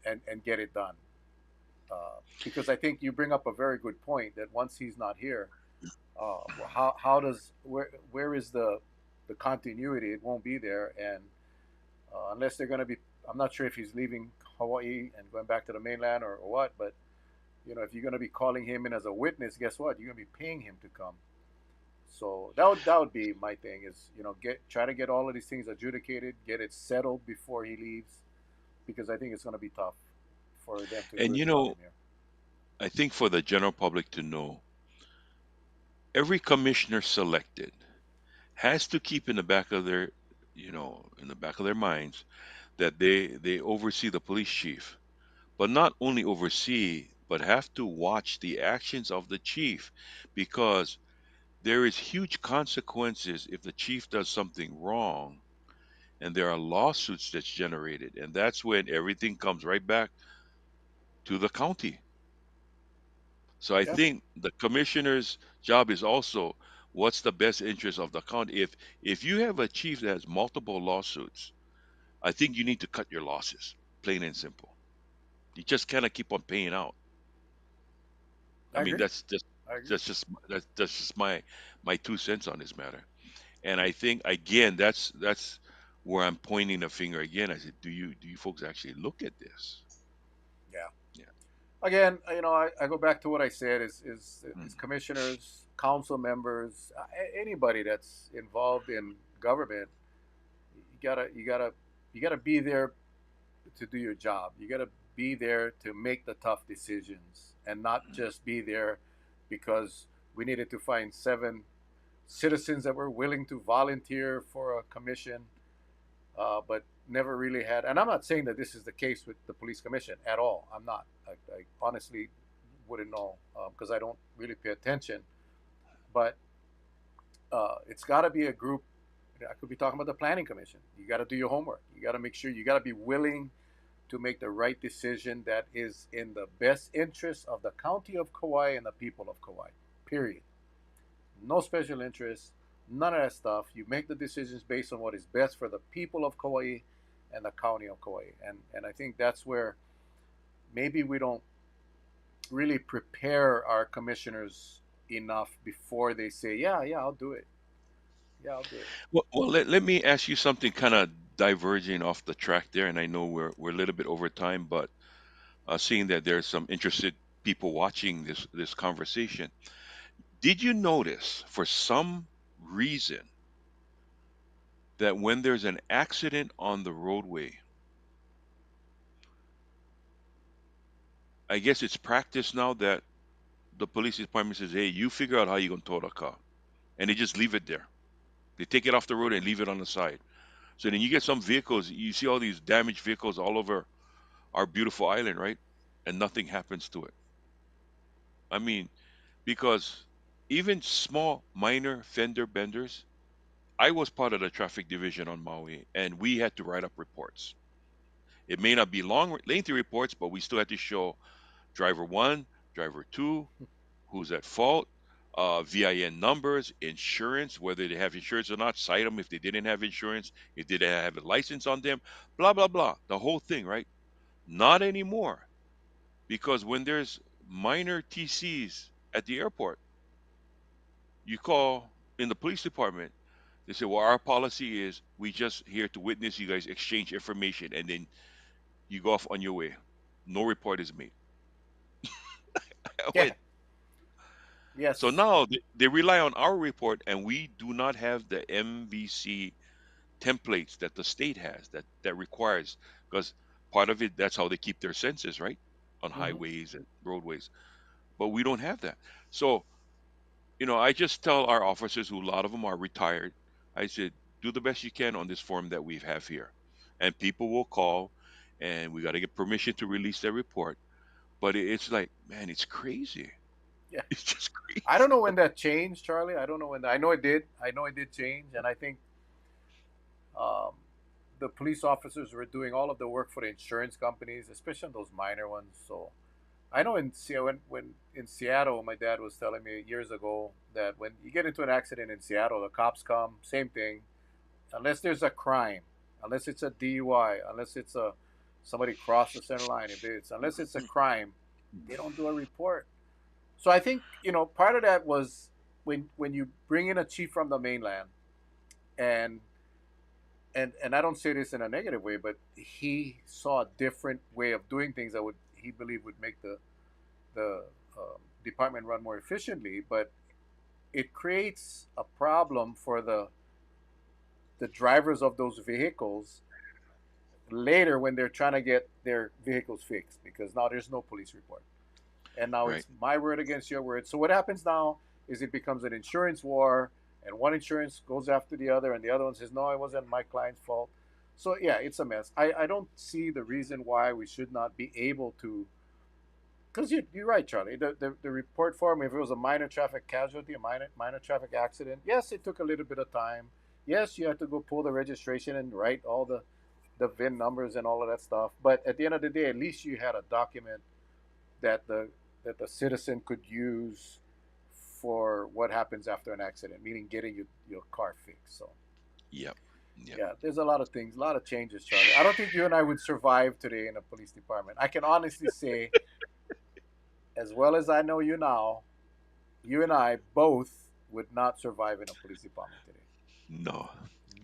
and get it done. Because I think you bring up a very good point that once he's not here, how does where is the continuity? It won't be there, and unless they're going to be, I'm not sure if he's leaving Hawaii and going back to the mainland or what, but if you're going to be calling him in as a witness, guess what? You're going to be paying him to come. So that would be my thing is get try to get all of these things adjudicated, get it settled before he leaves, because I think it's going to be tough for them to And really run him here. I think for the general public to know, every commissioner selected has to keep in the back of their, in the back of their minds that they oversee the police chief, but not only oversee, but have to watch the actions of the chief, because there is huge consequences if the chief does something wrong, and there are lawsuits that's generated, and that's when everything comes right back to the county. So I Yeah, think the commissioner's job is also what's the best interest of the county. If you have a chief that has multiple lawsuits, I think you need to cut your losses, plain and simple. You just cannot keep on paying out. I I mean, agree. I agree. that's just my 2 cents on this matter. And I think again, that's where I'm pointing the finger again. I said, do you folks actually look at this? Yeah. Yeah. Again, I go back to what I said is Mm. commissioners, council members, anybody that's involved in government, you gotta be there to do your job. You gotta be there to make the tough decisions and not just be there because we needed to find seven citizens that were willing to volunteer for a commission, but never really had. And I'm not saying that this is the case with the police commission at all. I'm not. I honestly wouldn't know because I don't really pay attention. But it's got to be a group. I could be talking about the planning commission. You got to do your homework. You got to make sure you got to be willing to make the right decision that is in the best interest of the county of Kauai and the people of Kauai. Period. No special interests, none of that stuff. You make the decisions based on what is best for the people of Kauai and the county of Kauai. And I think that's where maybe we don't really prepare our commissioners enough before they say, yeah, yeah, I'll do it. Yeah, I'll do it. Well, let me ask you something kind of diverging off the track there, and I know we're a little bit over time, but seeing that there's some interested people watching this conversation, did you notice for some reason that when there's an accident on the roadway, I guess it's practice now that the police department says, "Hey, you figure out how you're gonna tow the car," and they just leave it there. They take it off the road and leave it on the side. So then you get some vehicles, you see all these damaged vehicles all over our beautiful island, right? And nothing happens to it. I mean, because even small, minor fender benders, I was part of the traffic division on Maui, and we had to write up reports. It may not be long, lengthy reports, but we still had to show driver one, driver two, who's at fault, VIN numbers, insurance, whether they have insurance or not, cite them if they didn't have insurance, if they didn't have a license on them, blah, blah, blah. The whole thing, right? Not anymore. Because when there's minor TCs at the airport, you call in the police department. They say, well, our policy is we just here to witness you guys exchange information, and then you go off on your way. No report is made. I Yeah. went. So Yes. now they rely on our report, and we do not have the MVC templates that the state has that requires, because part of it, that's how they keep their census, right, on Hmm. highways and roadways. But we don't have that. So I just tell our officers, who a lot of them are retired, I said, do the best you can on this form that we have here. And people will call, and we got to get permission to release their report. But it's like, man, it's crazy. Yeah. It's just I don't crazy. know when that changed, Charlie. I don't know when that. I know it did. I know it did change, and I think um, the police officers were doing all of the work for the insurance companies, especially on those minor ones. So I know in Seattle, when in Seattle, my dad was telling me years ago that when you get into an accident in Seattle, the cops come, same thing, unless there's a crime, unless it's a DUI, unless it's a somebody crossed the center line, if it's unless it's a crime, they don't do a report. So I think part of that was when you bring in a chief from the mainland, and and I don't say this in a negative way, but he saw a different way of doing things that would he believed would make the department run more efficiently. But it creates a problem for the drivers of those vehicles later when they're trying to get their vehicles fixed because now there's no police report. And now Right. it's my word against your word. So what happens now is it becomes an insurance war, and one insurance goes after the other, and the other one says, "No, it wasn't my client's fault." So yeah, it's a mess. I don't see the reason why we should not be able to. Because you're right, Charlie. The report form, if it was a minor traffic casualty, a minor traffic accident, yes, it took a little bit of time. Yes, you had to go pull the registration and write all the VIN numbers and all of that stuff. But at the end of the day, at least you had a document that the citizen could use for what happens after an accident, meaning getting your car fixed. So Yep. Yep. yeah, there's a lot of things, a lot of changes, Charlie. I don't think you and I would survive today in a police department. I can honestly say, as well as I know you now, you and I both would not survive in a police department today. No.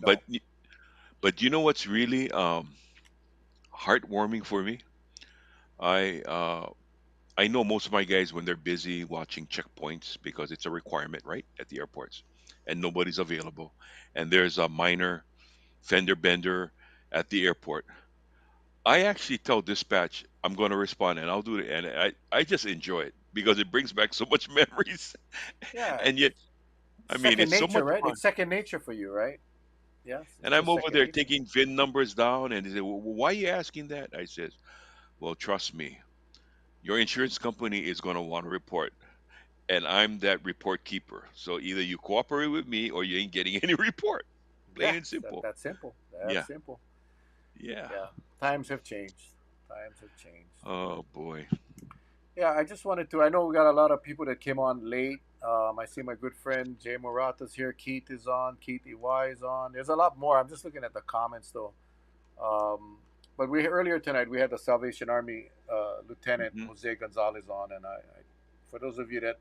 But No. but you know what's really heartwarming for me? I uh I know most of my guys when they're busy watching checkpoints because it's a requirement, right, at the airports, and nobody's available, and there's a minor fender bender at the airport. I actually tell dispatch I'm going to respond and I'll do it, and I just enjoy it because it brings back so much memories, Yeah, and yet I mean second it's so nature, much right? fun. It's second nature for you, right? Yes, And it's I'm just over second there nature. taking VIN numbers down, and they say, well, "Why are you asking that?" I says, "Well, trust me, your insurance company is going to want to report, and I'm that report keeper. So either you cooperate with me or you ain't getting any report. Yeah, Plain and simple." that's simple. That's Yeah, simple. yeah. Yeah, times have changed. Times have changed. Oh boy. Yeah, I just wanted to. I know we got a lot of people that came on late. I see my good friend Jay Murata's here. Keith is on. Keith EY is on. There's a lot more. I'm just looking at the comments though. But we earlier tonight we had the Salvation Army Lieutenant Hmm. Jose Gonzalez on, and for those of you that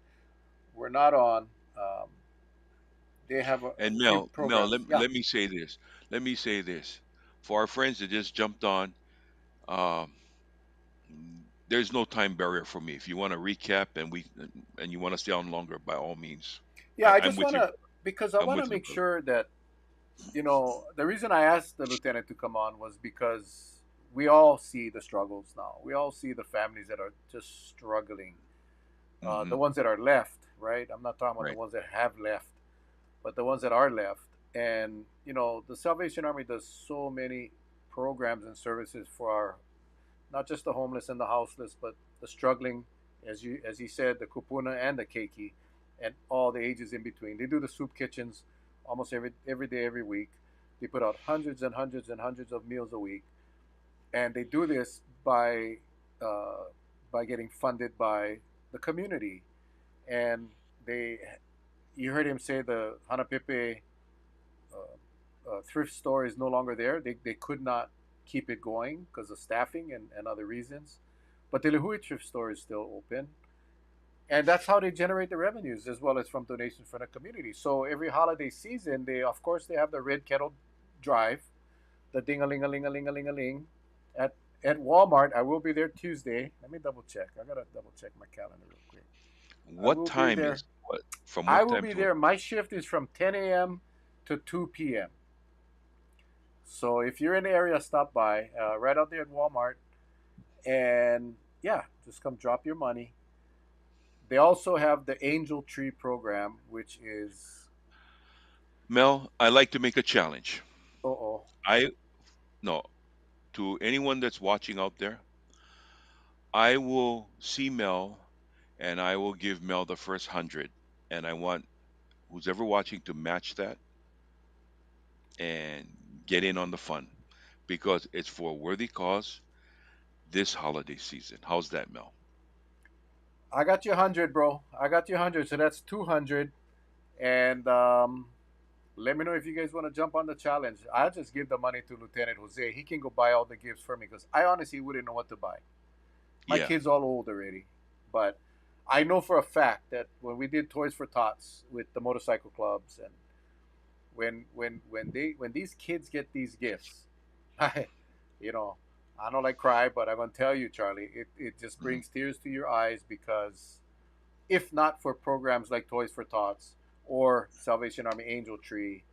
were not on, um, they have a And few Mel, programs. Yeah, let me say this. Let me say this. For our friends that just jumped on, um, there's no time barrier for me. If you want to recap and you want to stay on longer, by all means. yeah. I I'm just with you. wanna because I I'm wanna with you, make brother. sure that the reason I asked the lieutenant to come on was because we all see the struggles now. We all see the families that are just struggling. Hmm. The ones that are left, right? I'm not talking about the Right. ones that have left, but the ones that are left. And the Salvation Army does so many programs and services for our not just the homeless and the houseless, but the struggling, as he said, the kupuna and the keiki, and all the ages in between. They do the soup kitchens almost every day, every week. They put out hundreds and hundreds and hundreds of meals a week, and they do this uh, by getting funded by the community. And they, you heard him say the Hanapepe thrift store is no longer there. They could not keep it going because of staffing and other reasons. But the Lihui thrift store is still open. And that's how they generate the revenues as well as from donations from the community. So every holiday season, they of course they have the red kettle drive, the ding a ling a ling a ling a ling a ling at at Walmart. I will be there Tuesday. Let me double check. I gotta double check my calendar real quick. I What will be time there. is what? From I what will time be to what? there. My shift is from 10 a.m. to 2 p.m. So if you're in the area, stop by right out there at Walmart, and yeah, just come drop your money. They also have the Angel Tree program, which is Mel, I like to make a challenge. oh I no to anyone that's watching out there. I will see Mel, and I will give Mel the first 100, and I want who's ever watching to match that and get in on the fun because it's for a worthy cause this holiday season. How's that, Mel? I got you 100, bro. I got you 100, so that's 200. And let me know if you guys want to jump on the challenge. I'll just give the money to Lieutenant Jose. He can go buy all the gifts for me because I honestly wouldn't know what to buy. My Yeah. kid's all old already, but I know for a fact that when we did Toys for Tots with the motorcycle clubs, and when these kids get these gifts, I, you know, I don't like cry, but I'm gonna tell you, Charlie, it just Mhm. brings tears to your eyes because if not for programs like Toys for Tots, or Salvation Army Angel Tree,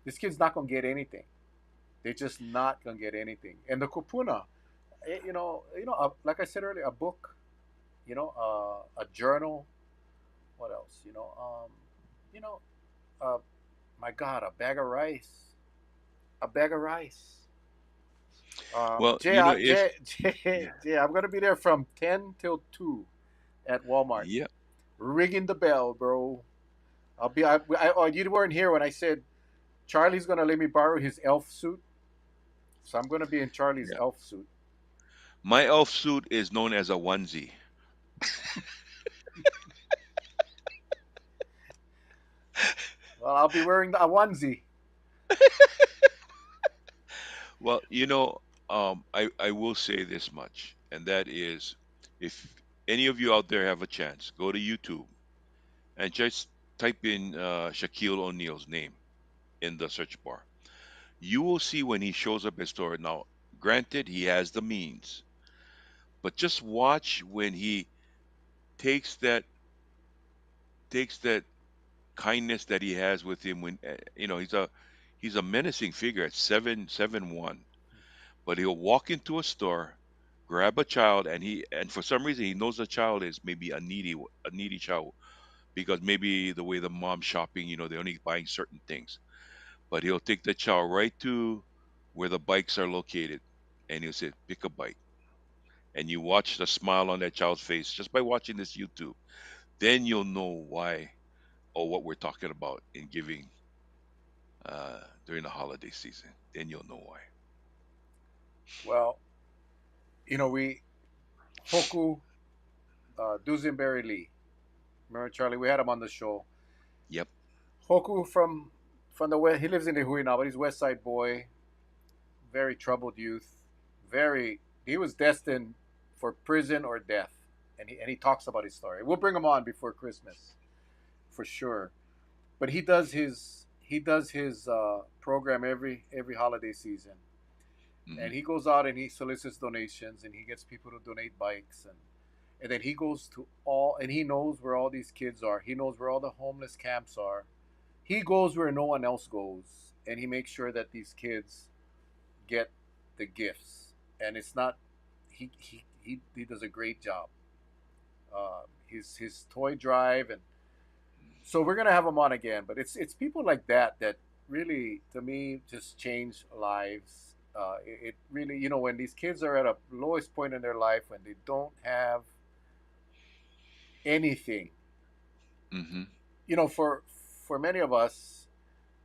this kid's not gonna get anything. They're just not gonna get anything. And the kupuna, like I said earlier, a book, a journal. What else? You know, uh, my God, a bag of rice, a bag of rice. Well, Jay, if Jay, Jay, yeah, Jay, I'm gonna be there from 10 till 2 at Walmart, yeah. ringing the bell, bro. I'll be. oh, you weren't here when I said Charlie's gonna let me borrow his elf suit, so I'm gonna be in Charlie's Yeah. elf suit. My elf suit is known as a onesie. Well, I'll be wearing a onesie. Well, I will say this much, and that is, if any of you out there have a chance, go to YouTube and just type in Shaquille O'Neal's name in the search bar. You will see when he shows up at store. Now, granted, he has the means, but just watch when he takes that takes that kindness that he has with him. When he's a menacing figure at 7'1", but he'll walk into a store, grab a child, and for some reason he knows the child is maybe a needy child, because maybe the way the mom's shopping, they're only buying certain things. But he'll take the child right to where the bikes are located, and he'll say, "Pick a bike." And you watch the smile on that child's face just by watching this YouTube. Then you'll know why, or what we're talking about in giving during the holiday season. Then you'll know why. Well, we Hoku Dusenberry Lee. Remember Charlie? We had him on the show. Yep. Hoku from the west. He lives in Hui now, but he's West Side boy. Very troubled youth. Very. He was destined for prison or death, and he talks about his story. We'll bring him on before Christmas, for sure. But he does his program every holiday season, Hmm. and he goes out and he solicits donations and he gets people to donate bikes, and then he goes to all, and he knows where all these kids are. He knows where all the homeless camps are. He goes where no one else goes, and he makes sure that these kids get the gifts. And it's not he does a great job. His toy drive, and so we're gonna have him on again. But it's people like that really, to me, just change lives. It really, when these kids are at a lowest point in their life, when they don't have anything, Hmm. for many of us,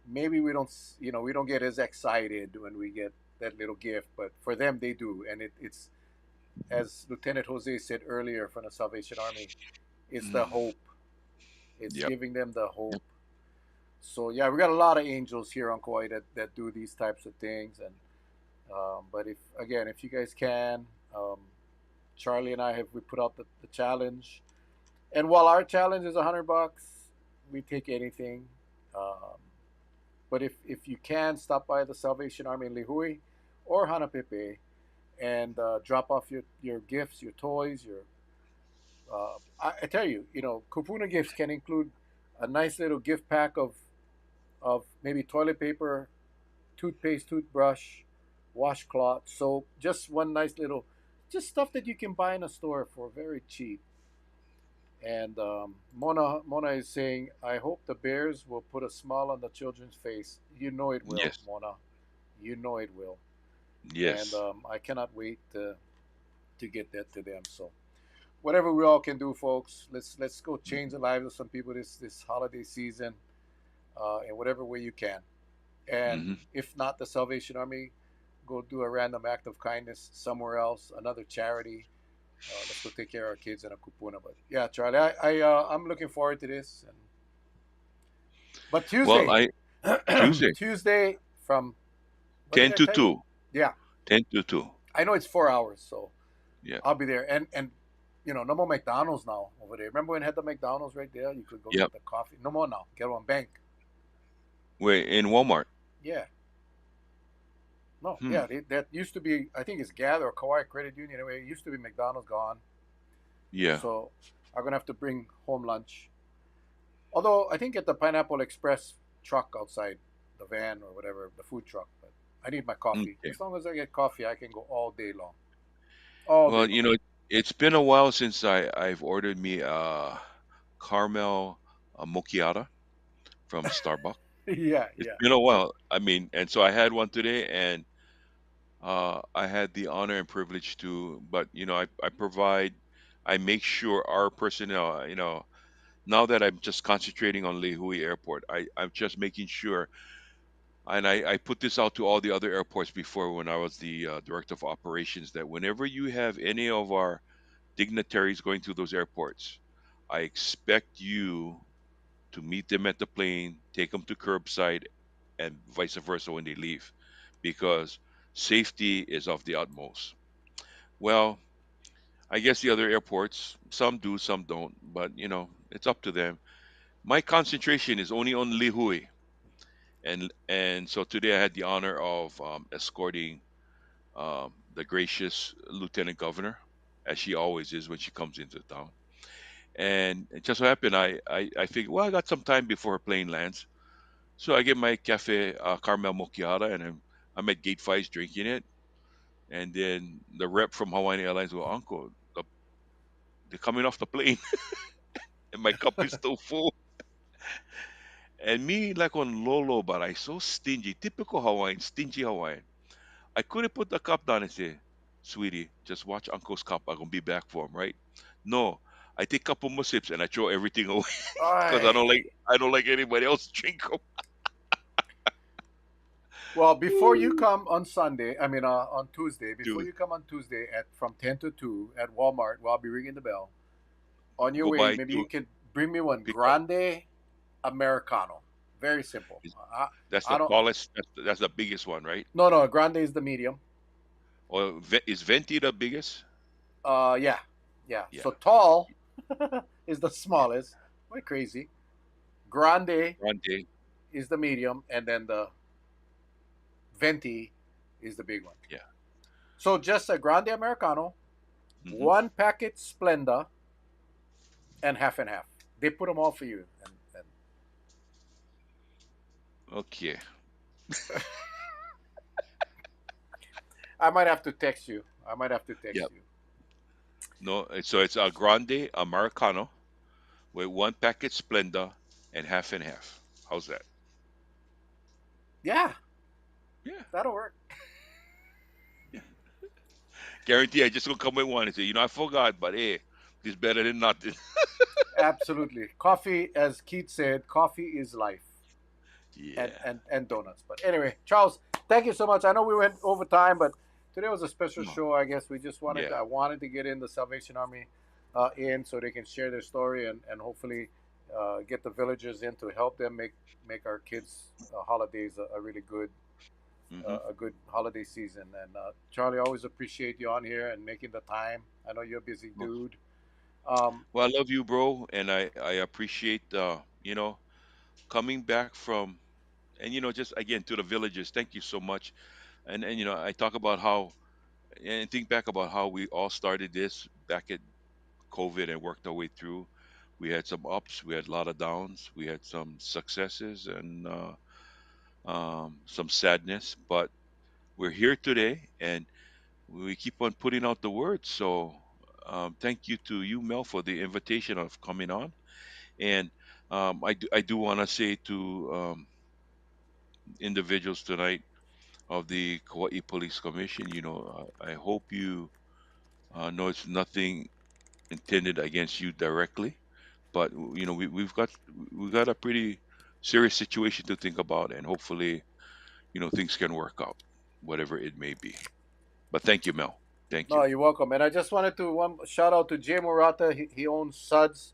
maybe we don't get as excited when we get that little gift, but for them they do, and it's, as Lieutenant Jose said earlier from the Salvation Army, it's the Mm. hope. It's Yep. giving them the Yep. hope. So yeah, we got a lot of angels here on Kauai that do these types of things, and but if you guys can, um, Charlie and I we put out the challenge, and while our challenge is $100, we take anything. Um, but if you can, stop by the Salvation Army in Lihui or Hanapepe and drop off your gifts, your toys, your I tell you, kupuna gifts can include a nice little gift pack of maybe toilet paper, toothpaste, toothbrush, washcloth, soap, just one nice little, just stuff that you can buy in a store for very cheap. And Mona is saying, I hope the Bears will put a smile on the children's face. You know it will, Yes. Mona. You know it will. And Yes. I cannot wait to get that to them. So whatever we all can do, folks, let's go change the lives of some people this holiday season, in whatever way you can. And Hmm. if not the Salvation Army, go do a random act of kindness somewhere else, another charity. Let's go take care of our kids in a kupuna. But yeah, Charlie, I'm looking forward to this. But Well, Tuesday, I Tuesday, Tuesday from, what did ten I to tell you? two, Yeah, 10 to 2. I know it's 4 hours, so Yeah. I'll be there. And no more McDonald's now over there. Remember when we had the McDonald's right there? You could go get Yep. the coffee. No more now. Get on bank. Wait, in Walmart. Yeah. No, Hmm. yeah, that used to be. I think it's Gather or Kauai Credit Union. Anyway, it used to be McDonald's, gone. Yeah. So I'm gonna have to bring home lunch. Although I think at the Pineapple Express truck outside the van or whatever, the food truck. But I need my coffee. Okay. As long as I get coffee, I can go all day long. All day Well, long. it's been a while since I've ordered me a caramel macchiato from Starbucks. Yeah, It's yeah. been a while. I mean, and so I had one today, and I had the honor and privilege to. But I provide, I make sure our personnel. Now that I'm just concentrating on Lehui Airport, I'm just making sure, and I put this out to all the other airports before when I was the director of operations, that whenever you have any of our dignitaries going through those airports, I expect you to meet them at the plane, take them to curbside, and vice versa when they leave, because safety is of the utmost. Well, I guess the other airports, some do, some don't, but it's up to them. My concentration is only on Lihui, and so today I had the honor of escorting the gracious lieutenant governor, as she always is when she comes into town. And it just so happened, I figured, well, I got some time before her plane lands. So I get my cafe caramel macchiato, and I'm at Gate 5 drinking it. And then the rep from Hawaiian Airlines will, Uncle, they're coming off the plane, and my cup is still full. And me, like on Lolo, but I so stingy, typical Hawaiian, stingy Hawaiian. I couldn't put the cup down and say, sweetie, just watch Uncle's cup. I'm going to be back for him, right? No, I take a couple more sips and I throw everything away because Ay. I don't like anybody else to drink them. Well, before you come on Sunday, I mean on Tuesday, before Dude, you come on Tuesday at from 10 to 2 at Walmart, while I'll be ringing the bell. On your go way, by maybe you to could bring me one pick up. grande americano. Very simple. Is- That's I the don't. tallest. That's the biggest one, right? No, no. Grande is the medium. Or is Venti the biggest? Yeah, yeah. Yeah, So tall is the yeah. smallest. Quite crazy. Grande Grande. is the medium, and then the venti is the big one. Yeah. So just a grande americano, Hmm. one packet Splenda, and half and half. They put them all for you, and Okay. I might have to text you. I might have to text Yep. you. No, so it's a Grande Americano with one packet Splenda and half. How's that? Yeah, Yeah. that'll work. Yeah. Guarantee I just gonna come with one and say, I forgot, but hey, it's better than nothing. Absolutely. Coffee, as Keith said, coffee is life. and, Yeah. and, and donuts. But anyway, Charles, thank you so much. I know we went over time, but today was a special No. show. I guess we just wanted Yeah. I wanted to get in the Salvation Army in so they can share their story and hopefully get the villagers in to help them make our kids' holidays a really good Hmm. a good holiday season. And Charlie, I always appreciate you on here and making the time. I know you're a busy dude. Um, Well, I love you, bro, and I appreciate coming back from, and just again to the villagers. Thank you so much. And I talk about how, and think back about how we all started this back at COVID and worked our way through. We had some ups, we had a lot of downs, we had some successes, and some sadness, but we're here today, and we keep on putting out the word. So thank you to you, Mel, for the invitation of coming on. And I do want to say to individuals tonight of the Kauai Police Commission, I hope you know it's nothing intended against you directly, but we've got a pretty serious situation to think about, and hopefully, things can work out, whatever it may be. But thank you, Mel. Thank no, you. you're welcome. And I just wanted to one shout out to Jay Murata. He owns Suds.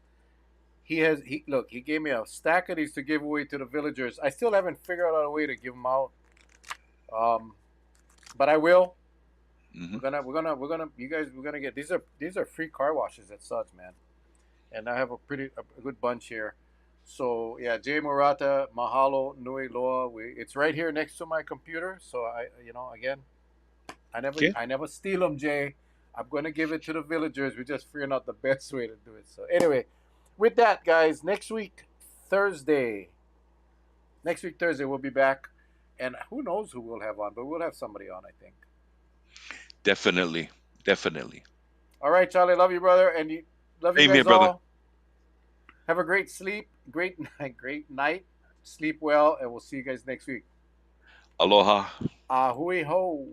He look, he gave me a stack of these to give away to the villagers. I still haven't figured out a way to give them out. Um, but I will. Hmm. You guys, we're gonna get these are free car washes at Suds, man. And I have a good bunch here. So yeah, Jay Murata, Mahalo Nui Loa. It's right here next to my computer. So again, Okay. I never steal them, Jay. I'm gonna give it to the villagers. We're just figuring out the best way to do it. So anyway, with that, guys, next week Thursday. Next week, Thursday, we'll be back. And who knows who we'll have on, but we'll have somebody on, I think. Definitely. Definitely. All right, Charlie. Love you, brother. And love you Same here, guys brother. all. Have a great sleep, great night, great night. Sleep well, and we'll see you guys next week. Aloha. Ahui ho.